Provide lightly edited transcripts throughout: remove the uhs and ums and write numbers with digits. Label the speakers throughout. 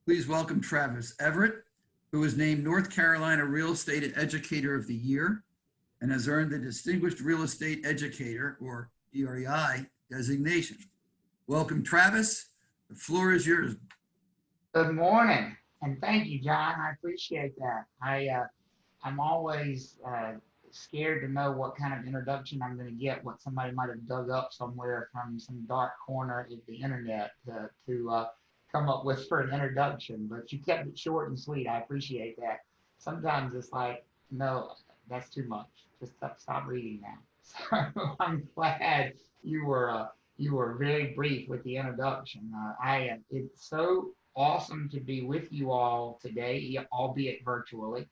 Speaker 1: Please welcome Travis Everett, who was named North Carolina Real Estate Educator of the Year and has earned the Distinguished Real Estate Educator, or DREI, designation. Welcome, Travis. The floor is yours.
Speaker 2: Good morning, and thank you, John. I appreciate that. I'm always scared to know what kind of introduction I'm going to get, what somebody might have dug up somewhere from some dark corner of the internet to come up with for an introduction. But you kept it short and sweet. I appreciate that. Sometimes it's like, no, that's too much. Just stop reading now. So I'm glad you were very brief with the introduction. It's so awesome to be with you all today, albeit virtually.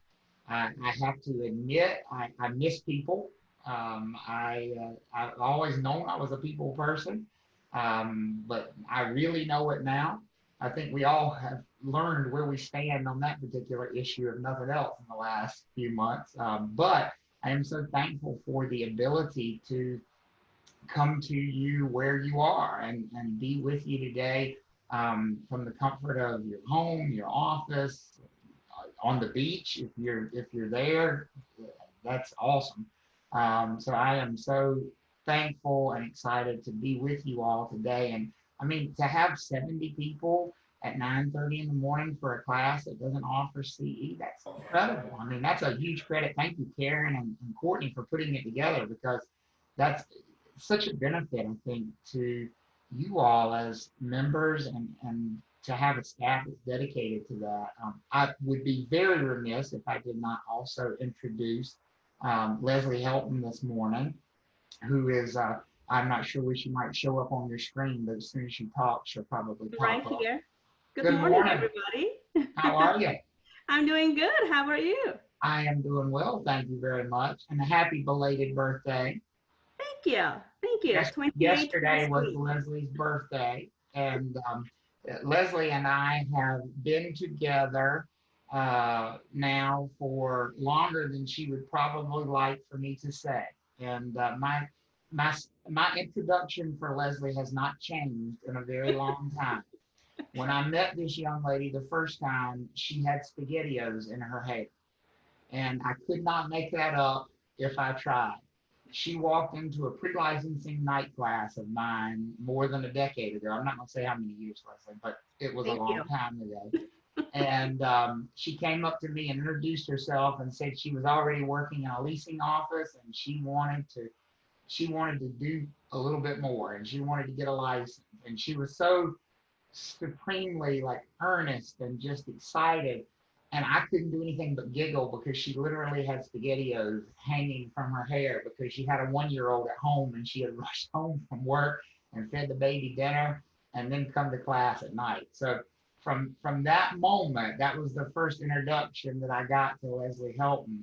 Speaker 2: I have to admit, I miss people. I've always known I was a people person, but I really know it now. I think we all have learned where we stand on that particular issue, if nothing else, in the last few months. But I am so thankful for the ability to come to you where you are and be with you today from the comfort of your home, your office, on the beach. If you're there, that's awesome. So I am so thankful and excited to be with you all today. And I mean, to have 70 people at 9:30 in the morning for a class that doesn't offer CE, that's incredible. I mean, that's a huge credit. Thank you, Karen and Courtney, for putting it together, because that's such a benefit, I think, to you all as members and to have a staff that's dedicated to that. I would be very remiss if I did not also introduce Leslie Helton this morning, who is, I'm not sure when she might show up on your screen, but as soon as she talks, she'll probably
Speaker 3: Right
Speaker 2: pop up.
Speaker 3: here. Good
Speaker 2: Good
Speaker 3: morning,
Speaker 2: morning.
Speaker 3: everybody.
Speaker 2: How are you?
Speaker 3: I'm doing good. How are you?
Speaker 2: I am doing well, thank you very much. And a happy belated birthday.
Speaker 3: Thank you. Thank you. 28
Speaker 2: Yesterday was
Speaker 3: sweet.
Speaker 2: Leslie's birthday, and Leslie and I have been together now for longer than she would probably like for me to say. And my my introduction for Leslie has not changed in a very long time. When I met this young lady the first time, she had SpaghettiOs in her hair, and I could not make that up if I tried. She walked into a pre-licensing night class of mine more than a decade ago. I'm not going to say how many years, Leslie, but it was a
Speaker 3: Thank
Speaker 2: long
Speaker 3: you.
Speaker 2: time ago. And she came up to me and introduced herself and said she was already working in a leasing office, and she wanted to do a little bit more, and she wanted to get a license. And she was so supremely like earnest and just excited. And I couldn't do anything but giggle because she literally had SpaghettiOs hanging from her hair because she had a 1 year old at home, and she had rushed home from work and fed the baby dinner and then come to class at night. So from that moment, that was the first introduction that I got to Leslie Helton.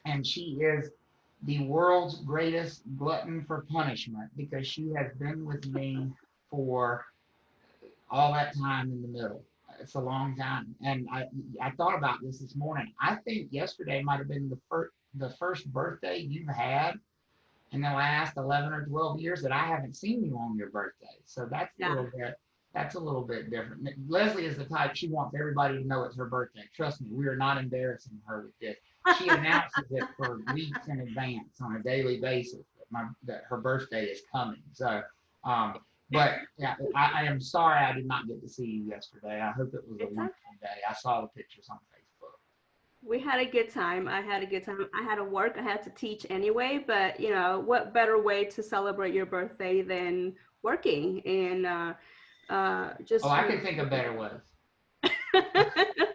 Speaker 2: And she is the world's greatest glutton for punishment because she has been with me for all that time in the middle. It's a long time. And I thought about this morning. I think yesterday might have been the first birthday you've had in the last 11 or 12 years that I haven't seen you on your birthday. So
Speaker 3: Yeah.
Speaker 2: that's a little bit different. Leslie is the type, she wants everybody to know it's her birthday. Trust me, we are not embarrassing her with this. She announces it for weeks in advance on a daily basis that her birthday is coming. So but yeah, I am sorry I did not get to see you yesterday. I hope it was a
Speaker 3: It's okay.
Speaker 2: wonderful day. I saw the pictures on Facebook.
Speaker 3: We had a good time. I had a good time. I had to work. I had to teach anyway, but what better way to celebrate your birthday than working and
Speaker 2: Oh,
Speaker 3: just
Speaker 2: I could think of better ways.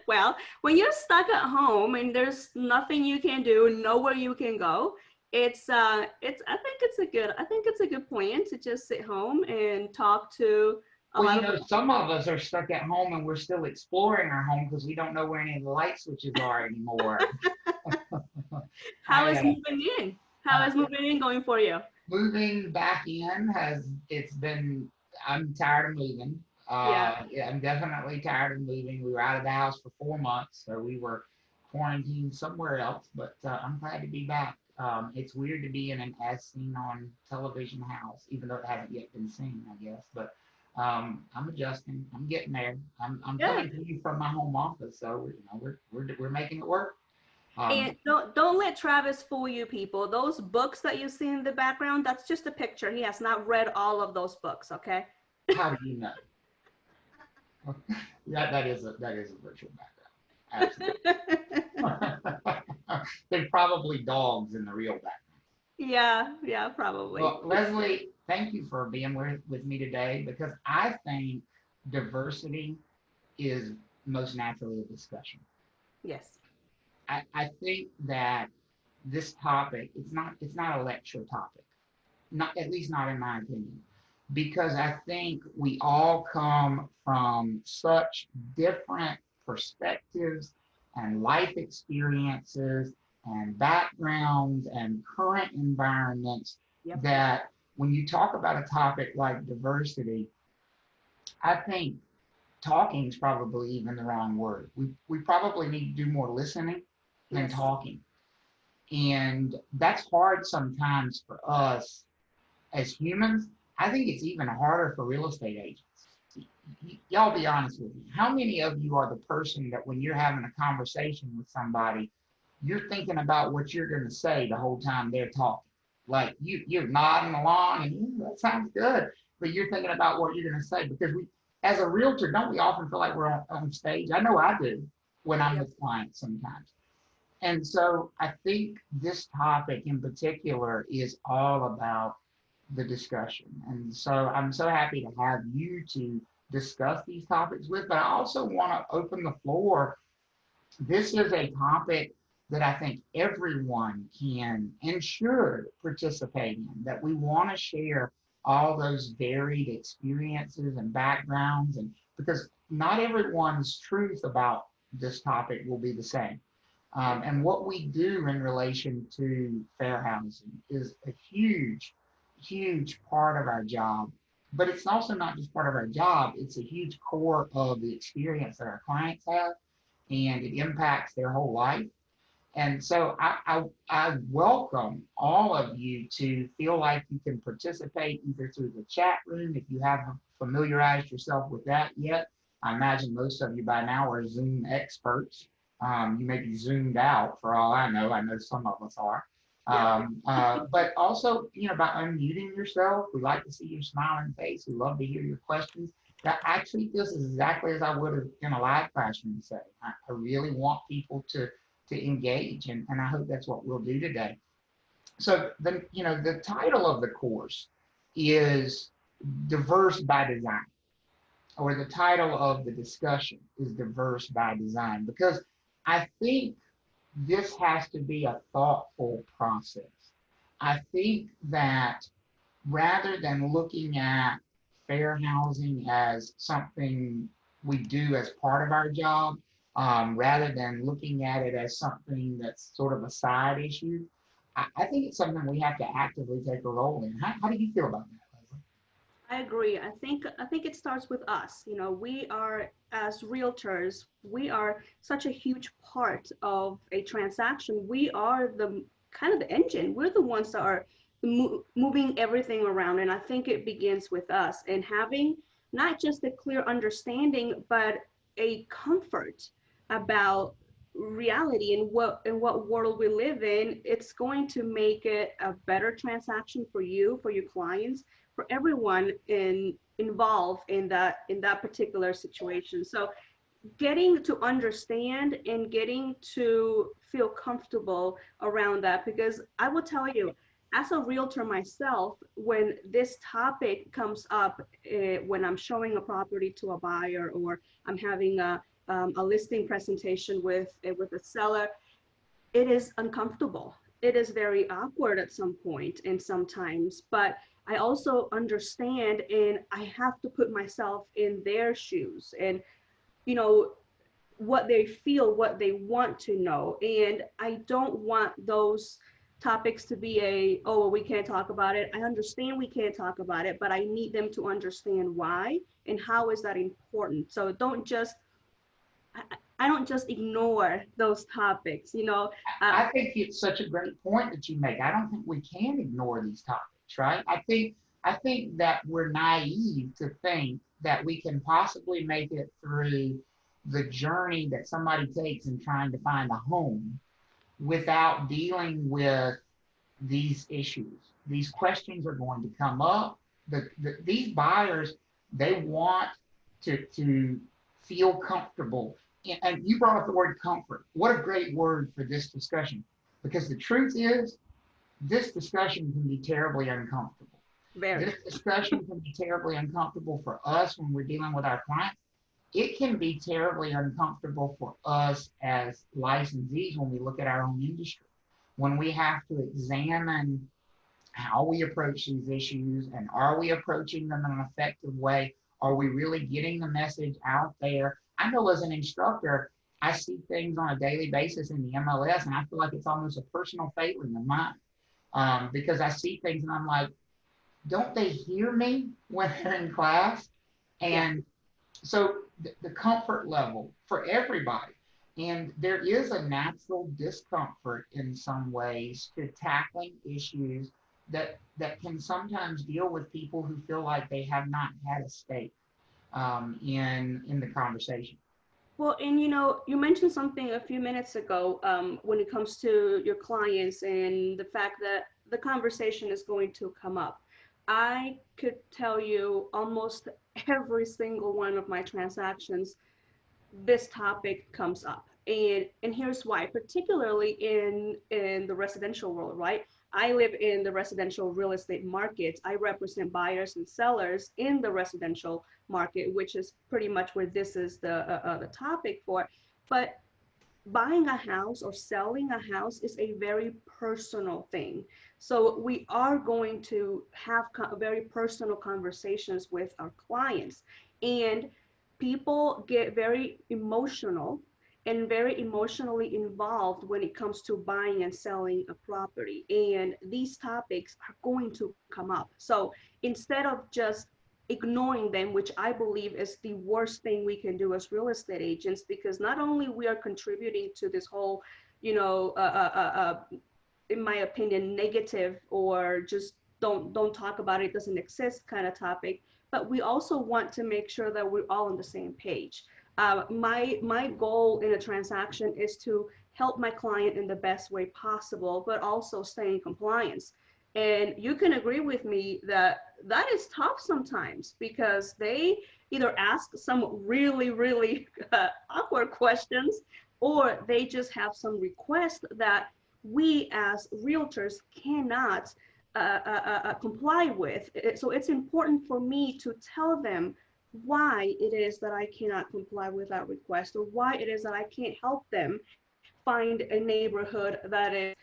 Speaker 3: well, when you're stuck at home and there's nothing you can do, nowhere you can go, I think it's a good plan to just sit home and talk to a
Speaker 2: Well,
Speaker 3: lot of
Speaker 2: some of us are stuck at home and we're still exploring our home because we don't know where any of the light switches are anymore.
Speaker 3: how
Speaker 2: I
Speaker 3: is moving in? How
Speaker 2: uh,
Speaker 3: is moving in going for you?
Speaker 2: moving back in it's been, I'm tired of moving.
Speaker 3: Yeah.
Speaker 2: Yeah, I'm definitely tired of moving. We were out of the house for 4 months, so we were quarantined somewhere else, but I'm glad to be back. It's weird to be in an as seen on television house, even though it hasn't yet been seen, I guess. But I'm adjusting. I'm getting there. I'm
Speaker 3: Yeah.
Speaker 2: coming to you from my home office, so you know we're making it work.
Speaker 3: And don't let Travis fool you, people. Those books that you see in the background, that's just a picture. He has not read all of those books, okay?
Speaker 2: How do you know? That is a virtual background. Absolutely. There's probably dogs in the real background.
Speaker 3: Yeah, probably.
Speaker 2: Well, Leslie, thank you for being with me today because I think diversity is most naturally a discussion.
Speaker 3: Yes.
Speaker 2: I think that this topic, it's not a lecture topic, not at least not in my opinion, because I think we all come from such different perspectives and life experiences and backgrounds and current environments
Speaker 3: Yep.
Speaker 2: that when you talk about a topic like diversity, I think talking is probably even the wrong word. We probably need to do more listening than
Speaker 3: Yes.
Speaker 2: talking. And that's hard sometimes for us as humans. I think it's even harder for real estate agents. Y'all be honest with me. How many of you are the person that when you're having a conversation with somebody, you're thinking about what you're going to say the whole time they're talking? Like you're nodding along and that sounds good, but you're thinking about what you're going to say because as a realtor, don't we often feel like we're on stage? I know I do when I'm
Speaker 3: Yep.
Speaker 2: with clients sometimes. And so I think this topic in particular is all about the discussion. And so I'm so happy to have you to discuss these topics with, but I also want to open the floor. This is a topic that I think everyone can and should participate in, that we want to share all those varied experiences and backgrounds, and because not everyone's truth about this topic will be the same. And what we do in relation to fair housing is a huge, huge part of our job. But it's also not just part of our job, it's a huge core of the experience that our clients have, and it impacts their whole life. And so I welcome all of you to feel like you can participate either through the chat room if you haven't familiarized yourself with that yet. I imagine most of you by now are Zoom experts. You may be zoomed out for all I know. I know some of us are. But also, you know, by unmuting yourself, we like to see your smiling face. We love to hear your questions. That I treat this exactly as I would have in a live classroom setting. I really want people to engage, and I hope that's what we'll do today. So the title of the course is Diverse by Design, or the title of the discussion is Diverse by Design, because I think this has to be a thoughtful process. I think that rather than looking at fair housing as something we do as part of our job, rather than looking at it as something that's sort of a side issue, I think it's something we have to actively take a role in. How do you feel about that, Leslie?
Speaker 3: I agree. I think it starts with us. You know, we are as realtors, we are such a huge part of a transaction. We are the kind of the engine. We're the ones that are moving everything around, and I think it begins with us and having not just a clear understanding, but a comfort about reality and what world we live in. It's going to make it a better transaction for you, for your clients, for everyone involved in that particular situation. So getting to understand and getting to feel comfortable around that, because I will tell you, as a realtor myself, when this topic comes up, when I'm showing a property to a buyer, or I'm having a listing presentation with a seller, it is uncomfortable. It is very awkward at some point and sometimes, but I also understand, and I have to put myself in their shoes and, you know, what they feel, what they want to know. And I don't want those topics to be oh, well, we can't talk about it. I understand we can't talk about it, but I need them to understand why and how is that important. So I, I don't just ignore those topics, you know.
Speaker 2: I think it's such a great point that you make. I don't think we can ignore these topics, right? I think I think that we're naive to think that we can possibly make it through the journey that somebody takes in trying to find a home without dealing with these issues. These questions are going to come up. These buyers, they want to feel comfortable. And you brought up the word comfort. What a great word for this discussion. Because the truth is, this discussion can be terribly uncomfortable.
Speaker 3: Very.
Speaker 2: This discussion can be terribly uncomfortable for us when we're dealing with our clients. It can be terribly uncomfortable for us as licensees when we look at our own industry, when we have to examine how we approach these issues and are we approaching them in an effective way? Are we really getting the message out there? I know as an instructor, I see things on a daily basis in the MLS and I feel like it's almost a personal failing of mine because I see things and I'm like, don't they hear me when they're in class? And so the comfort level for everybody. And there is a natural discomfort in some ways to tackling issues that can sometimes deal with people who feel like they have not had a stake in the conversation.
Speaker 3: Well, and you mentioned something a few minutes ago when it comes to your clients and the fact that the conversation is going to come up. I could tell you almost every single one of my transactions, this topic comes up. And here's why, particularly in the residential world, right? I live in the residential real estate market. I represent buyers and sellers in the residential market, which is pretty much where this is the topic for. But buying a house or selling a house is a very personal thing. So we are going to have very personal conversations with our clients. And people get very emotional and very emotionally involved when it comes to buying and selling a property. And these topics are going to come up. So instead of just ignoring them, which I believe is the worst thing we can do as real estate agents, because not only we are contributing to this whole, in my opinion, negative or just don't talk about it, doesn't exist kind of topic, but we also want to make sure that we're all on the same page. My goal in a transaction is to help my client in the best way possible, but also stay in compliance. And you can agree with me that that is tough sometimes because they either ask some really, really awkward questions, or they just have some requests that we as realtors cannot comply with. So it's important for me to tell them why it is that I cannot comply with that request, or why it is that I can't help them find a neighborhood that is,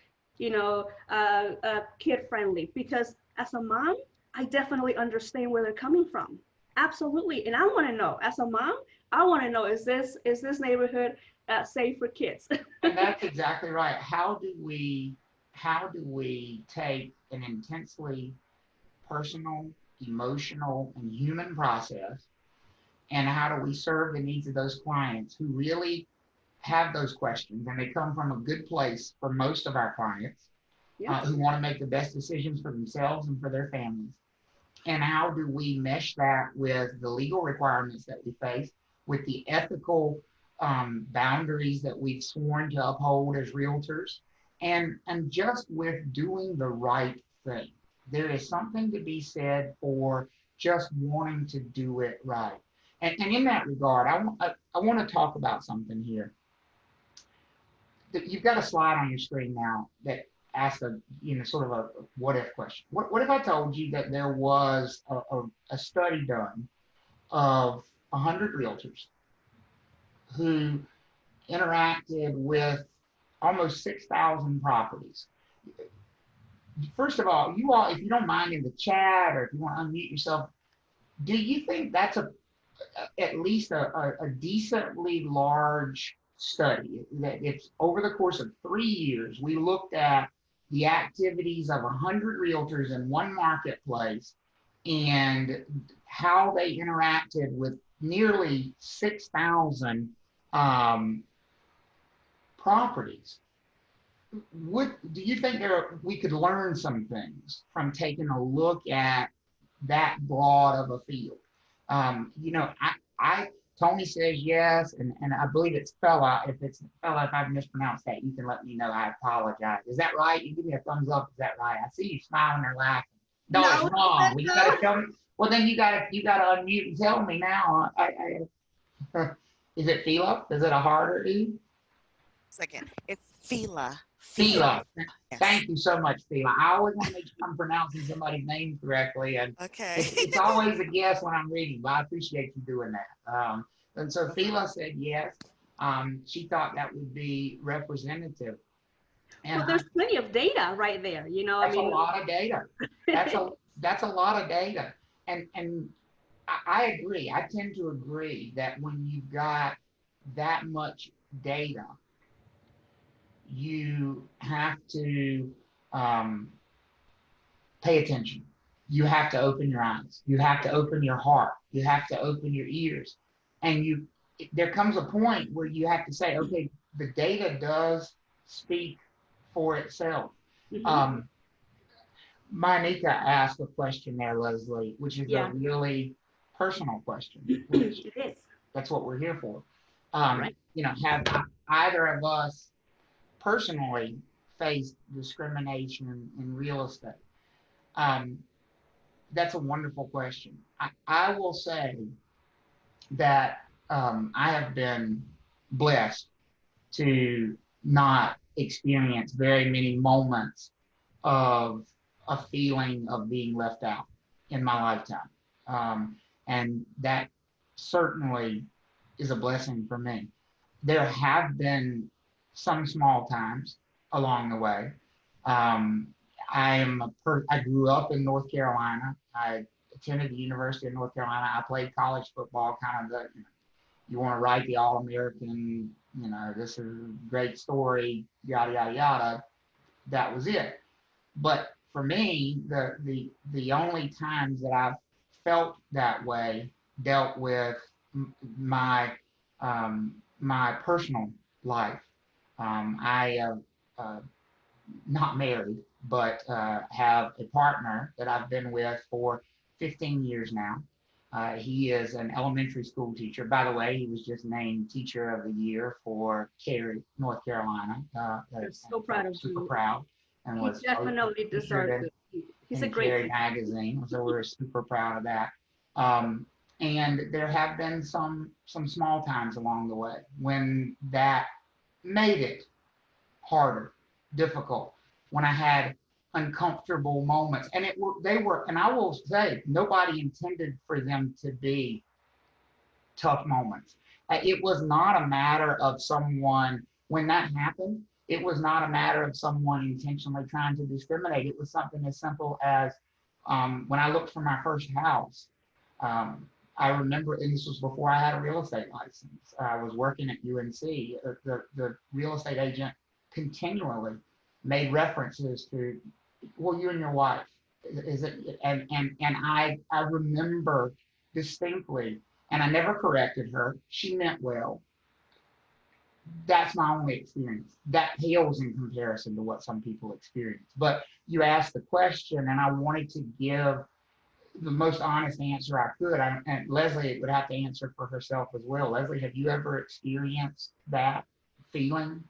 Speaker 3: kid friendly. Because as a mom, I definitely understand where they're coming from. Absolutely. And I want to know, as a mom, I want to know, is this neighborhood safe for kids?
Speaker 2: And that's exactly right. How do we take an intensely personal, emotional, and human process, and how do we serve the needs of those clients who really have those questions, and they come from a good place for most of our clients who want to make the best decisions for themselves and for their families. And how do we mesh that with the legal requirements that we face, with the ethical boundaries that we've sworn to uphold as realtors, and just with doing the right thing. There is something to be said for just wanting to do it right. And in that regard, I want to talk about something here. You've got a slide on your screen now that asks a sort of a what if question. What if I told you that there was a study done of 100 realtors who interacted with almost 6,000 properties? First of all, if you don't mind, in the chat, or if you want to unmute yourself, do you think that's at least a decently large study? That it's over the course of 3 years, we looked at the activities of 100 realtors in one marketplace and how they interacted with nearly 6,000 properties. Do you think we could learn some things from taking a look at that broad of a field. You know, Tony says yes, and I believe it's fella. If it's fella, if I've mispronounced that, you can let me know. I apologize. Is that right? You give me a thumbs up. Is that right? I see you smiling or laughing. No,
Speaker 3: No,
Speaker 2: it's wrong. Well, you gotta
Speaker 3: no.
Speaker 2: tell me. Well, then you gotta unmute and tell me now. Is it Fila? Is it a harder E?
Speaker 4: Second, it's Fila.
Speaker 2: Fila.
Speaker 4: Yes.
Speaker 2: Thank you so much, Fila. I always want to make sure I'm pronouncing somebody's name correctly, and
Speaker 4: Okay.
Speaker 2: it's always a guess when I'm reading, but I appreciate you doing that. And so Fila said yes. She thought that would be representative. And
Speaker 3: Well, there's plenty of data right there, you know.
Speaker 2: that's
Speaker 3: I mean,
Speaker 2: a lot of data. That's a lot of data. And I agree. I tend to agree that when you've got that much data, you have to pay attention. You have to open your eyes. You have to open your heart. You have to open your ears. And there comes a point where you have to say, okay, the data does speak for itself.
Speaker 3: mhm.
Speaker 2: Monica asked a question there, Leslie, which is
Speaker 3: Yeah.
Speaker 2: a really personal question, which
Speaker 3: It is.
Speaker 2: that's what we're here for.
Speaker 3: Right.
Speaker 2: You know, have either of us personally faced discrimination in real estate? That's a wonderful question. I will say that I have been blessed to not experience very many moments of a feeling of being left out in my lifetime. And that certainly is a blessing for me. There have been some small times along the way. I grew up in North Carolina. I attended the University of North Carolina. I played college football, kind of you want to write the All-American, this is a great story, yada, yada, yada. That was it. But for me, the only times that I've felt that way dealt with my my personal life. I not married, but have a partner that I've been with for 15 years now. He is an elementary school teacher. By the way, he was just named Teacher of the Year for Cary, North Carolina.
Speaker 3: I'm so proud of
Speaker 2: super
Speaker 3: you.
Speaker 2: proud, and
Speaker 3: He
Speaker 2: was
Speaker 3: definitely deserves it. He's a
Speaker 2: in
Speaker 3: great
Speaker 2: Cary
Speaker 3: teacher.
Speaker 2: magazine. So we're super proud of that. And there have been some small times along the way when that made it harder, difficult, when I had uncomfortable moments. And they were, and I will say, nobody intended for them to be tough moments. It was not a matter of someone, when that happened, it was not a matter of someone intentionally trying to discriminate. It was something as simple as when I looked for my first house, I remember, and this was before I had a real estate license. I was working at UNC. The real estate agent continually made references to, well, you and your wife, is it? And I remember distinctly, and I never corrected her. She meant well. That's my only experience. That pales in comparison to what some people experience. But you asked the question, and I wanted to give the most honest answer I could. And Leslie would have to answer for herself as well. Leslie, have you ever experienced that feeling?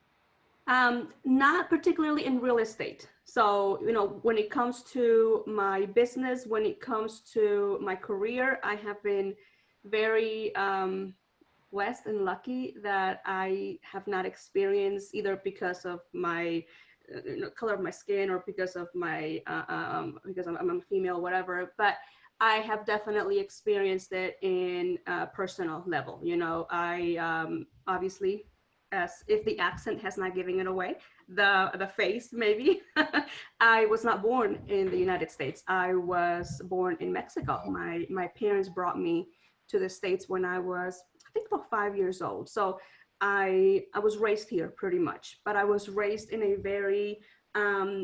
Speaker 3: Not particularly in real estate. So, when it comes to my business, when it comes to my career, I have been very blessed and lucky that I have not experienced, either because of my color of my skin or because of my because I'm a female, whatever. But I have definitely experienced it in a personal level. I obviously, as if the accent has not given it away, the face maybe. I was not born in the United States. I was born in Mexico. My parents brought me to the States when I was, I think, about 5 years old. So I was raised here pretty much, but I was raised in a very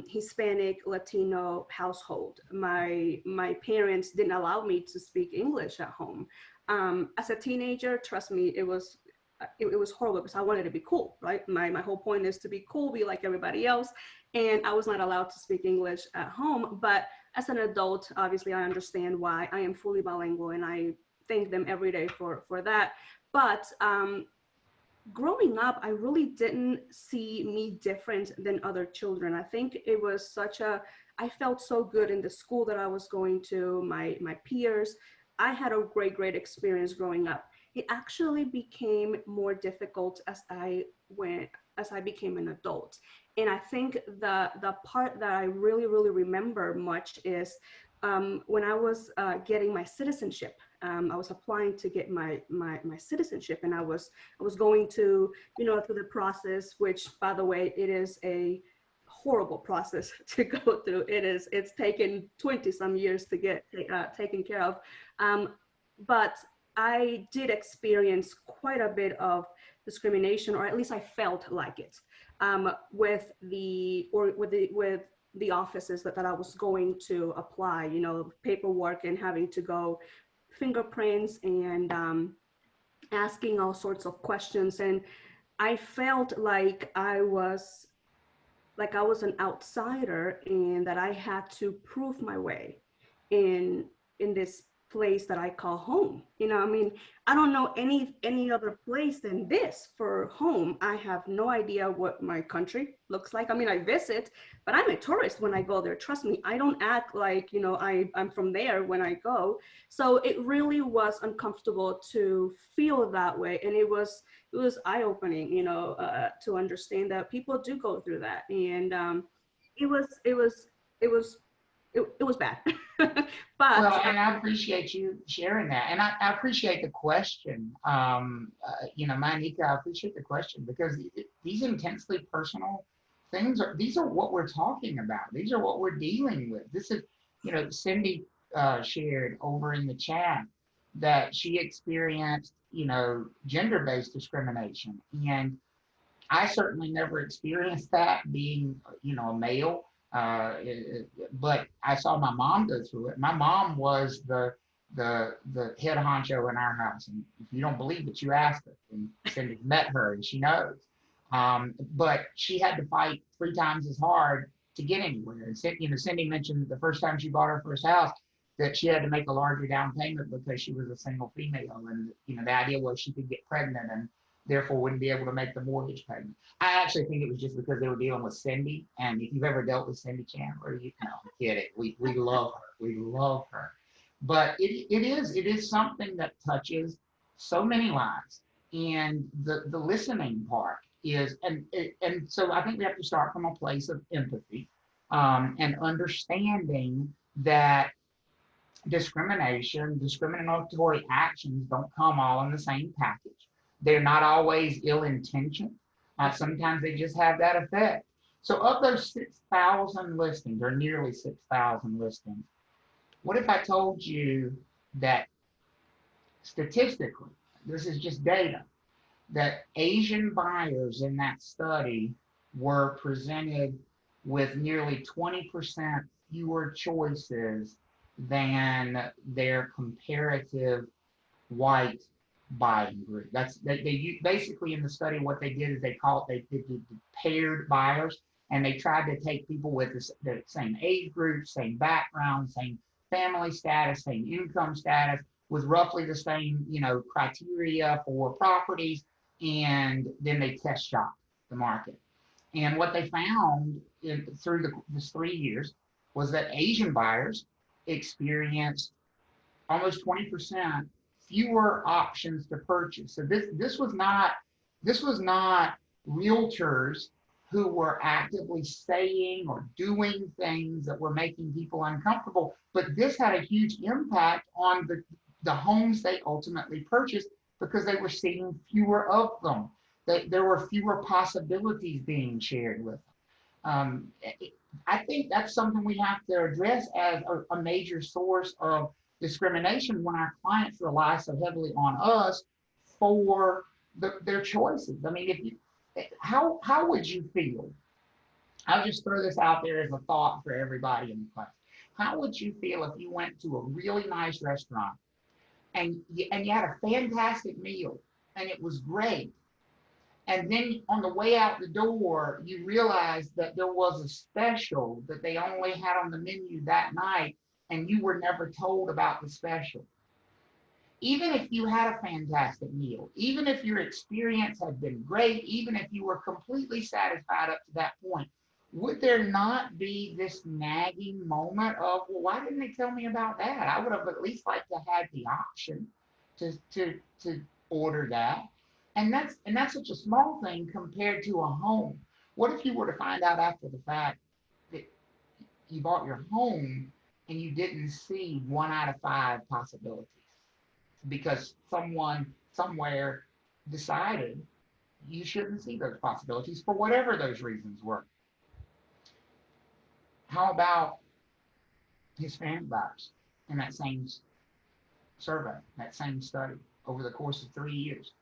Speaker 3: Hispanic Latino household. My parents didn't allow me to speak English at home. As a teenager, trust me, it was horrible because I wanted to be cool, right? My whole point is to be cool, be like everybody else. And I was not allowed to speak English at home, but as an adult, obviously I understand why. I am fully bilingual and I thank them every day for that. But growing up, I really didn't see me different than other children. I think it was I felt so good in the school that I was going to, my peers. I had a great experience growing up. It actually became more difficult as I became an adult. And I think the part that I really remember much is when I was getting my citizenship. I was applying to get my citizenship, and I was going to, through the process, which, by the way, it is a horrible process to go through. It's taken 20 some years to get taken care of. But I did experience quite a bit of discrimination, or at least I felt like it, with the offices that I was going to apply, paperwork and having to go fingerprints and asking all sorts of questions. And I felt like I was an outsider and that I had to prove my way in this place that I call home. I mean, I don't know any other place than this for home. I have no idea what my country looks like. I mean, I visit, but I'm a tourist when I go there. Trust me, I don't act like, I'm from there when I go. So it really was uncomfortable to feel that way. And it was eye-opening, to understand that people do go through that. And it was bad.
Speaker 2: Well,
Speaker 3: But
Speaker 2: and I appreciate you sharing that. And I appreciate the question. Manika, I appreciate the question because these intensely personal things these are what we're talking about. These are what we're dealing with. This is, Cindy shared over in the chat that she experienced, gender-based discrimination. And I certainly never experienced that being, a male. But I saw my mom go through it. My mom was the head honcho in our house, and if you don't believe it, you ask her. And Cindy met her, and she knows. But she had to fight 3 times as hard to get anywhere. And Cindy mentioned that the first time she bought her first house, that she had to make a larger down payment because she was a single female, and the idea was she could get pregnant and therefore wouldn't be able to make the mortgage payment. I actually think it was just because they were dealing with Cindy. And if you've ever dealt with Cindy Chandler, you know, get it. We love her. We love her. But it is something that touches so many lives. And the listening part is, and so I think we have to start from a place of empathy and understanding that discriminatory actions don't come all in the same package. They're not always ill-intentioned. Sometimes they just have that effect. So of those 6,000 listings, or nearly 6,000 listings, what if I told you that statistically, this is just data, that Asian buyers in that study were presented with nearly 20% fewer choices than their comparative white buying group. They basically, in the study, what they did is they did paired buyers, and they tried to take people with the same age group, same background, same family status, same income status, with roughly the same criteria for properties, and then they test shop the market. And what they found through this 3 years was that Asian buyers experienced almost 20% fewer options to purchase. So this was not realtors who were actively saying or doing things that were making people uncomfortable, but this had a huge impact on the homes they ultimately purchased because they were seeing fewer of them. There were fewer possibilities being shared with them. I think that's something we have to address as a major source of discrimination when our clients rely so heavily on us for their choices. I mean, how would you feel? I'll just throw this out there as a thought for everybody in the class. How would you feel if you went to a really nice restaurant and you had a fantastic meal and it was great, And then on the way out the door, you realize that there was a special that they only had on the menu that night, and you were never told about the special. Even if you had a fantastic meal, even if your experience had been great, even if you were completely satisfied up to that point, would there not be this nagging moment of, well, why didn't they tell me about that? I would have at least liked to have the option to order that. And that's such a small thing compared to a home. What if you were to find out after the fact that you bought your home and you didn't see 1 out of 5 possibilities because someone somewhere decided you shouldn't see those possibilities for whatever those reasons were? How about Hispanic buyers in that same survey, that same study over the course of 3 years?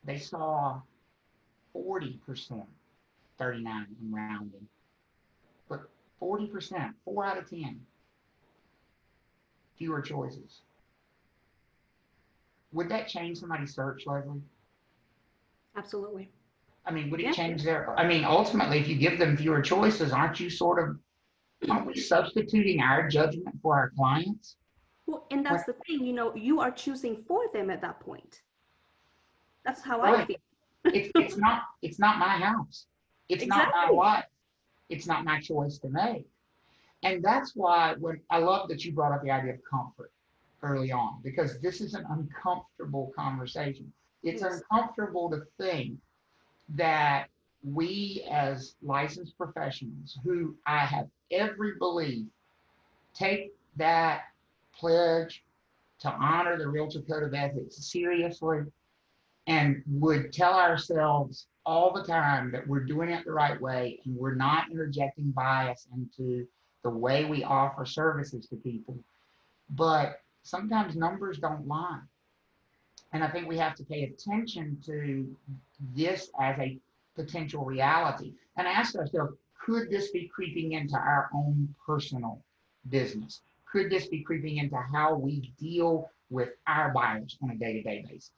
Speaker 2: They saw 40%, 39 I'm rounding, but 40%, 4 out of 10, fewer choices. Would that change somebody's search, Leslie?
Speaker 3: Absolutely.
Speaker 2: I mean, would it
Speaker 3: Yeah.
Speaker 2: change their, I mean, ultimately, if you give them fewer choices, aren't we substituting our judgment for our clients?
Speaker 3: Well, and that's the thing, you are choosing for them at that point. That's how I
Speaker 2: Right.
Speaker 3: feel.
Speaker 2: It's not my house. It's not my
Speaker 3: Exactly.
Speaker 2: life. It's not my choice to make. And that's why when I love that you brought up the idea of comfort early on, because this is an uncomfortable conversation. It's
Speaker 3: Yes.
Speaker 2: uncomfortable to think that we as licensed professionals, who I have every belief take that pledge to honor the Realtor Code of Ethics seriously, and would tell ourselves all the time that we're doing it the right way and we're not interjecting bias into the way we offer services to people. But sometimes numbers don't lie. And I think we have to pay attention to this as a potential reality and ask ourselves, could this be creeping into our own personal business? Could this be creeping into how we deal with our buyers on a day-to-day basis?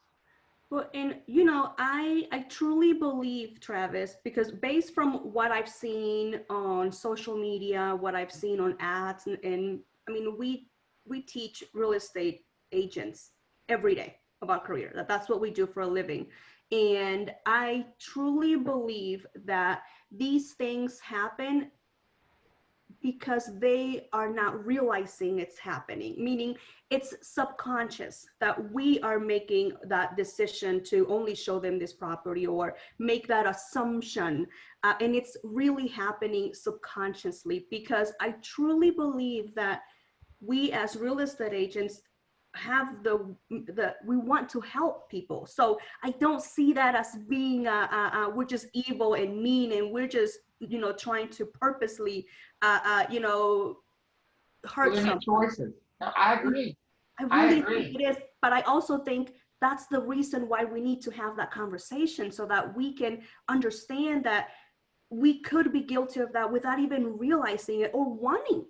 Speaker 3: Well, and I truly believe, Travis, because based from what I've seen on social media, what I've seen on ads, and I mean, we teach real estate agents every day about career. That's what we do for a living. And I truly believe that these things happen because they are not realizing it's happening, meaning it's subconscious that we are making that decision to only show them this property or make that assumption. And it's really happening subconsciously, because I truly believe that we as real estate agents have we want to help people. So I don't see that as being we're just evil and mean and we're just trying to purposely hurt
Speaker 2: Limit
Speaker 3: someone.
Speaker 2: choices. No, I agree.
Speaker 3: I
Speaker 2: I
Speaker 3: really
Speaker 2: agree.
Speaker 3: think it is, but I also think that's the reason why we need to have that conversation, so that we can understand that we could be guilty of that without even realizing it or wanting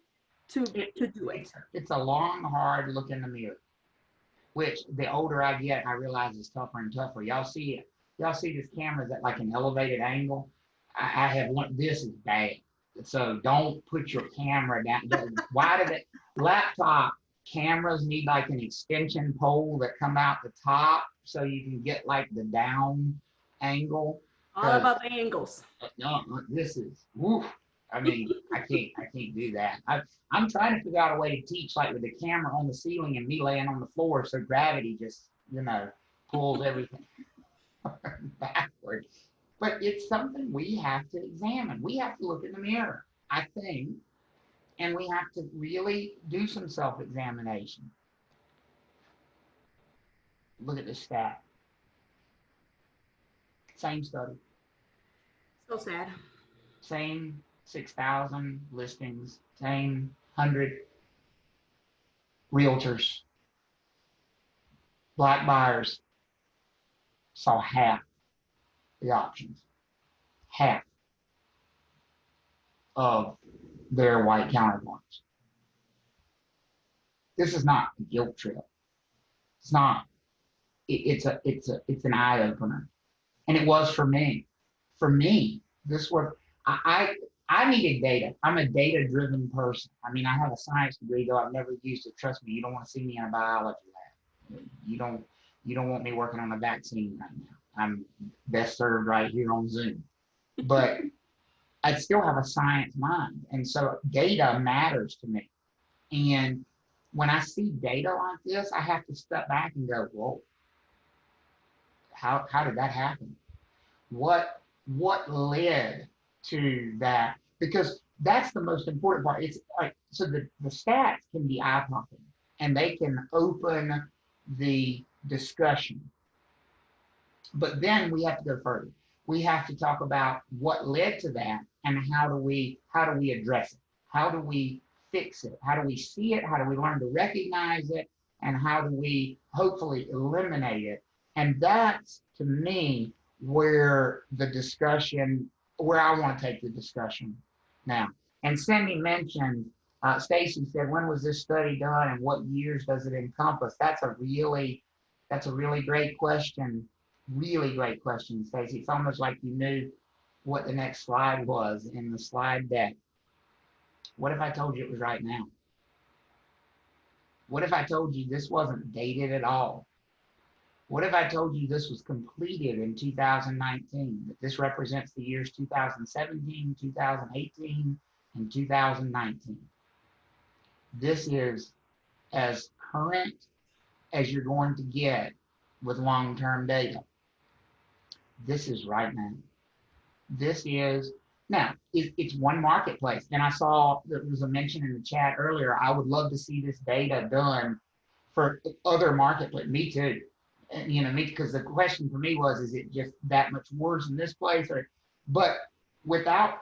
Speaker 3: to do it.
Speaker 2: It's a long, hard look in the mirror, which the older I get, I realize is tougher and tougher. Y'all see it. Y'all see this camera's at like an elevated angle. I have one. This is bad. So don't put your camera down. Why do they laptop cameras need like an extension pole that come out the top so you can get like the down angle?
Speaker 3: All about the angles.
Speaker 2: No, this is woof. I mean, I can't do that. I'm trying to figure out a way to teach like with the camera on the ceiling and me laying on the floor, so gravity just pulls everything backwards. But it's something we have to examine. We have to look in the mirror, I think, and we have to really do some self-examination. Look at this stat. Same study.
Speaker 3: So sad.
Speaker 2: Same 6,000 listings, same 100 realtors. Black buyers saw half the options, half of their white counterparts. This is not a guilt trip. It's not. It's an eye opener. And it was for me. For me, this was, I needed data. I'm a data-driven person. I mean, I have a science degree, though I've never used it. Trust me, you don't want to see me in a biology lab. You don't want me working on a vaccine right now. I'm best served right here on Zoom. But I still have a science mind. And so data matters to me. And when I see data like this, I have to step back and go, whoa, how did that happen? What led to that? Because that's the most important part. It's like, so the stats can be eye-popping and they can open the discussion. But then we have to go further. We have to talk about what led to that and how do we address it? How do we fix it? How do we see it? How do we learn to recognize it? And how do we hopefully eliminate it? And that's, to me, where the discussion, where I want to take the discussion now. And Cindy mentioned, Stacy said, when was this study done and what years does it encompass? That's a really great question. Really great question, Stacy. It's almost like you knew what the next slide was in the slide deck. What if I told you it was right now? What if I told you this wasn't dated at all? What if I told you this was completed in 2019, that this represents the years 2017, 2018, and 2019? This is as current as you're going to get with long-term data. This is right now. This is, now, it's one marketplace. And I saw there was a mention in the chat earlier, I would love to see this data done for other marketplaces. Me too. Because the question for me was, is it just that much worse in this place? But without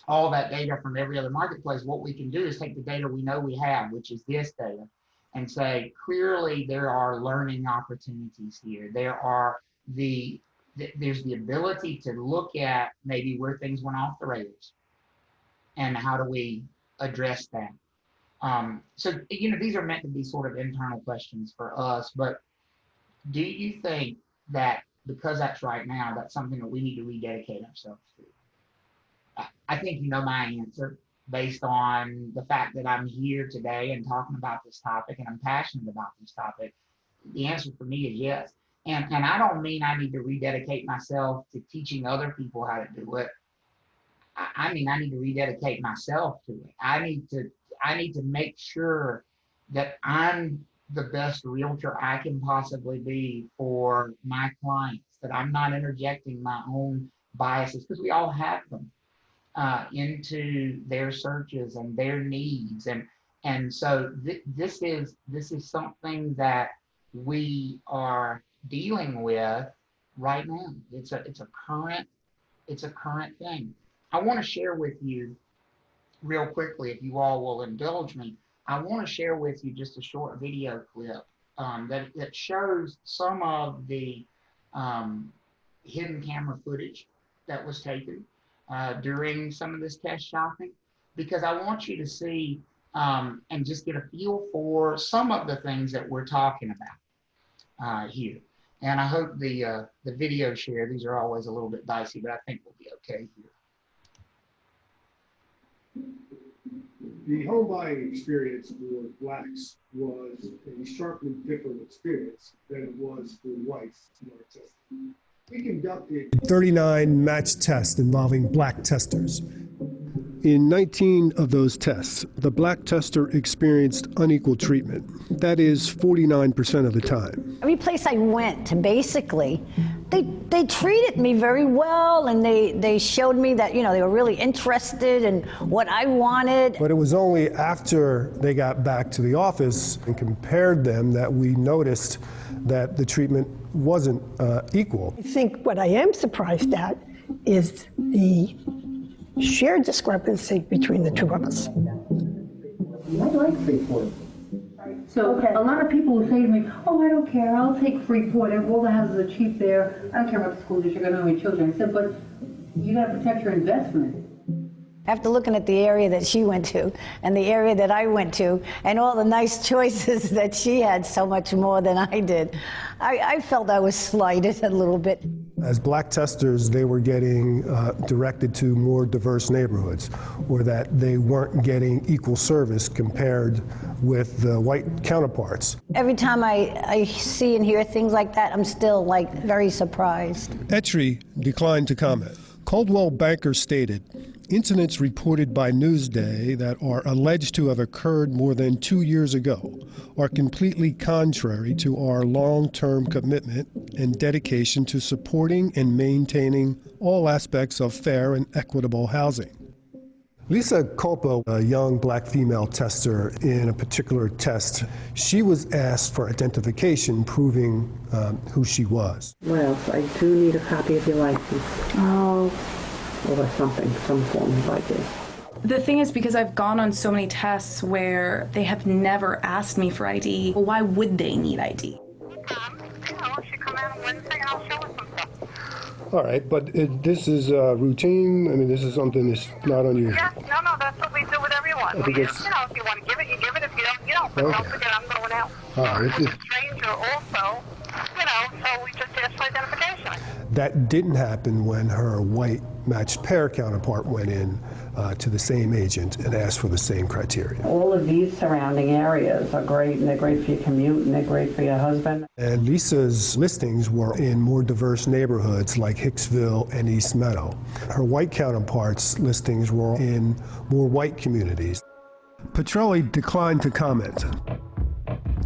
Speaker 2: all that data from every other marketplace, what we can do is take the data we know we have, which is this data, and say, clearly there are learning opportunities here. There's the ability to look at maybe where things went off the rails and how do we address that. So, these are meant to be sort of internal questions for us, but do you think that because that's right now, that's something that we need to rededicate ourselves to? I think you know my answer based on the fact that I'm here today and talking about this topic and I'm passionate about this topic. The answer for me is yes. And I don't mean I need to rededicate myself to teaching other people how to do it. I mean, I need to rededicate myself to it. I need to make sure that I'm the best realtor I can possibly be for my clients, that I'm not interjecting my own biases, because we all have them, into their searches and their needs. And so this is something that we are dealing with right now. It's a current thing. I want to share with you real quickly, if you all will indulge me, I want to share with you just a short video clip that shows some of the hidden camera footage that was taken during some of this test shopping, because I want you to see and just get a feel for some of the things that we're talking about here. And I hope the video share, these are always a little bit dicey, but I think we'll be okay here.
Speaker 5: The home buying experience for blacks was a sharply different experience than it was for whites in our testing. We conducted
Speaker 6: 39 match tests involving black testers. In 19 of those tests, the black tester experienced unequal treatment. That is 49% of the time.
Speaker 7: Every place I went, basically, they treated me very well, and they showed me that, they were really interested in what I wanted.
Speaker 6: But it was only after they got back to the office and compared them that we noticed that the treatment wasn't equal.
Speaker 8: I think what I am surprised at is the sheer discrepancy between the two of us.
Speaker 9: I like Freeport. So a lot of people will say to me, oh, I don't care, I'll take Freeport, and all the houses are cheap there. I don't care about the school district, I don't know my children. I said, but you gotta protect your investment.
Speaker 7: After looking at the area that she went to and the area that I went to and all the nice choices that she had so much more than I did, I felt I was slighted a little bit.
Speaker 6: As black testers, they were getting directed to more diverse neighborhoods, or that they weren't getting equal service compared with the white counterparts.
Speaker 7: Every time I see and hear things like that, I'm still like very surprised.
Speaker 6: Etri declined to comment. Coldwell Banker stated, incidents reported by Newsday that are alleged to have occurred more than 2 years ago are completely contrary to our long-term commitment and dedication to supporting and maintaining all aspects of fair and equitable housing. Lisa Culpo, a young black female tester in a particular test, she was asked for identification proving who she was.
Speaker 10: Well, I do need a copy of your license. Oh. Or something, some form of ID.
Speaker 11: The thing is, because I've gone on so many tests where they have never asked me for ID, well, why would they need ID?
Speaker 6: All right, but this is routine? I mean, this is something that's not unusual.
Speaker 12: Yeah, no, that's what we do with everyone. If you want to give it, you give it. If you don't, you don't. But don't forget, I'm going out. With a stranger also, so we just ask for identification.
Speaker 6: That didn't happen when her white matched pair counterpart went in to the same agent and asked for the same criteria.
Speaker 10: All of these surrounding areas are great, and they're great for your commute, and they're great for your husband.
Speaker 6: And Lisa's listings were in more diverse neighborhoods like Hicksville and East Meadow. Her white counterparts' listings were in more white communities. Petrelli declined to comment.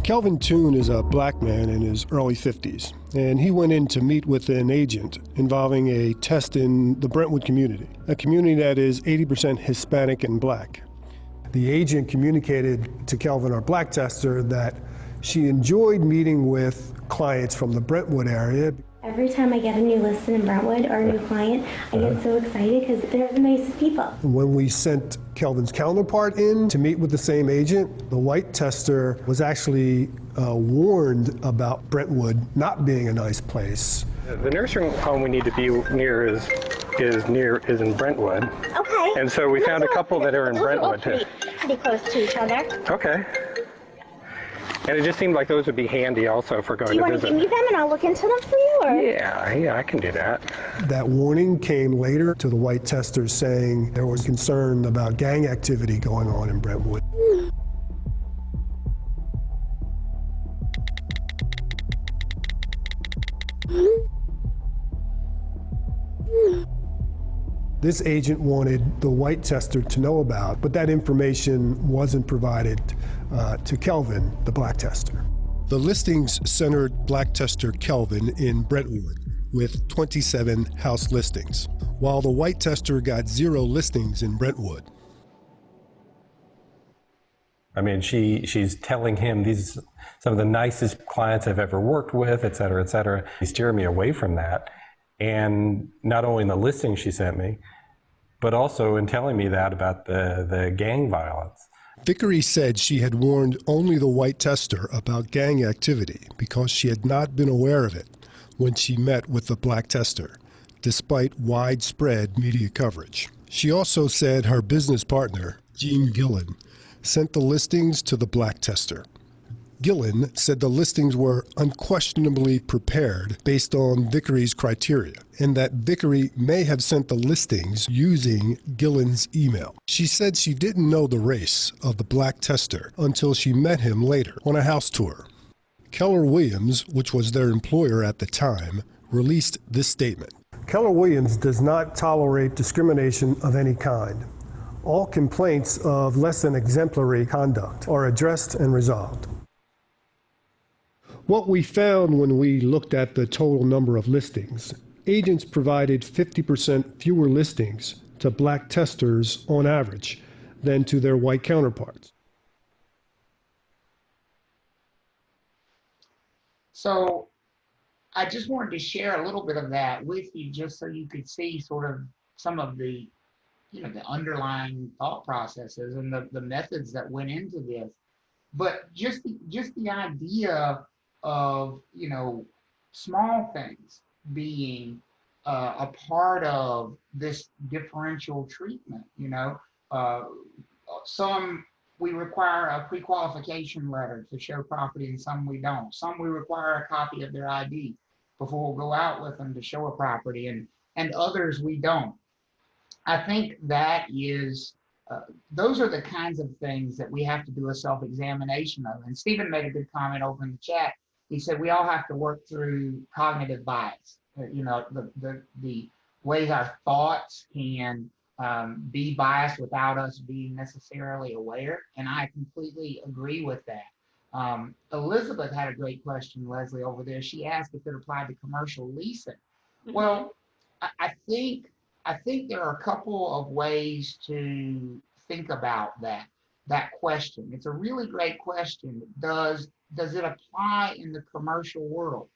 Speaker 6: Kelvin Toon is a black man in his early 50s, and he went in to meet with an agent involving a test in the Brentwood community, a community that is 80% Hispanic and black. The agent communicated to Kelvin, our black tester, that she enjoyed meeting with clients from the Brentwood area.
Speaker 13: Every time I get a new listing in Brentwood or a new client, I get so excited because they're the nicest people.
Speaker 6: When we sent Kelvin's counterpart in to meet with the same agent, the white tester was actually warned about Brentwood not being a nice place.
Speaker 14: The nursing home we need to be near is in Brentwood.
Speaker 13: Okay.
Speaker 14: And so we found a couple that are in Brentwood too.
Speaker 13: Pretty close to each other.
Speaker 14: Okay. And it just seemed like those would be handy also for going to visit.
Speaker 13: Do you want to give me them and I'll look into them for you? Or?
Speaker 14: Yeah, I can do that.
Speaker 6: That warning came later to the white testers saying there was concern about gang activity going on in Brentwood. This agent wanted the white tester to know about, but that information wasn't provided to Kelvin, the black tester. The listings centered black tester Kelvin in Brentwood with 27 house listings, while the white tester got 0 listings in Brentwood.
Speaker 15: I mean, she's telling him these are some of the nicest clients I've ever worked with, et cetera, et cetera. He's steering me away from that. And not only in the listing she sent me, but also in telling me that about the gang violence.
Speaker 6: Vickery said she had warned only the white tester about gang activity because she had not been aware of it when she met with the black tester, despite widespread media coverage. She also said her business partner, Gene Gillen, sent the listings to the black tester. Gillen said the listings were unquestionably prepared based on Vickery's criteria, and that Vickery may have sent the listings using Gillen's email. She said she didn't know the race of the black tester until she met him later on a house tour. Keller Williams, which was their employer at the time, released this statement. Keller Williams does not tolerate discrimination of any kind. All complaints of less than exemplary conduct are addressed and resolved. What we found when we looked at the total number of listings, agents provided 50% fewer listings to black testers on average than to their white counterparts.
Speaker 2: So I just wanted to share a little bit of that with you just so you could see sort of some of the, the underlying thought processes and the methods that went into this. But just the idea of, small things being a part of this differential treatment, some we require a pre-qualification letter to show property and some we don't. Some we require a copy of their ID. before we'll go out with them to show a property, and others we don't. I think that is, those are the kinds of things that we have to do a self-examination of. And Stephen made a good comment over in the chat. He said we all have to work through cognitive bias. The ways our thoughts can be biased without us being necessarily aware. And I completely agree with that. Elizabeth had a great question, Leslie, over there. She asked if it applied to commercial leasing. Well, I think there are a couple of ways to think about that question. It's a really great question. Does it apply in the commercial world?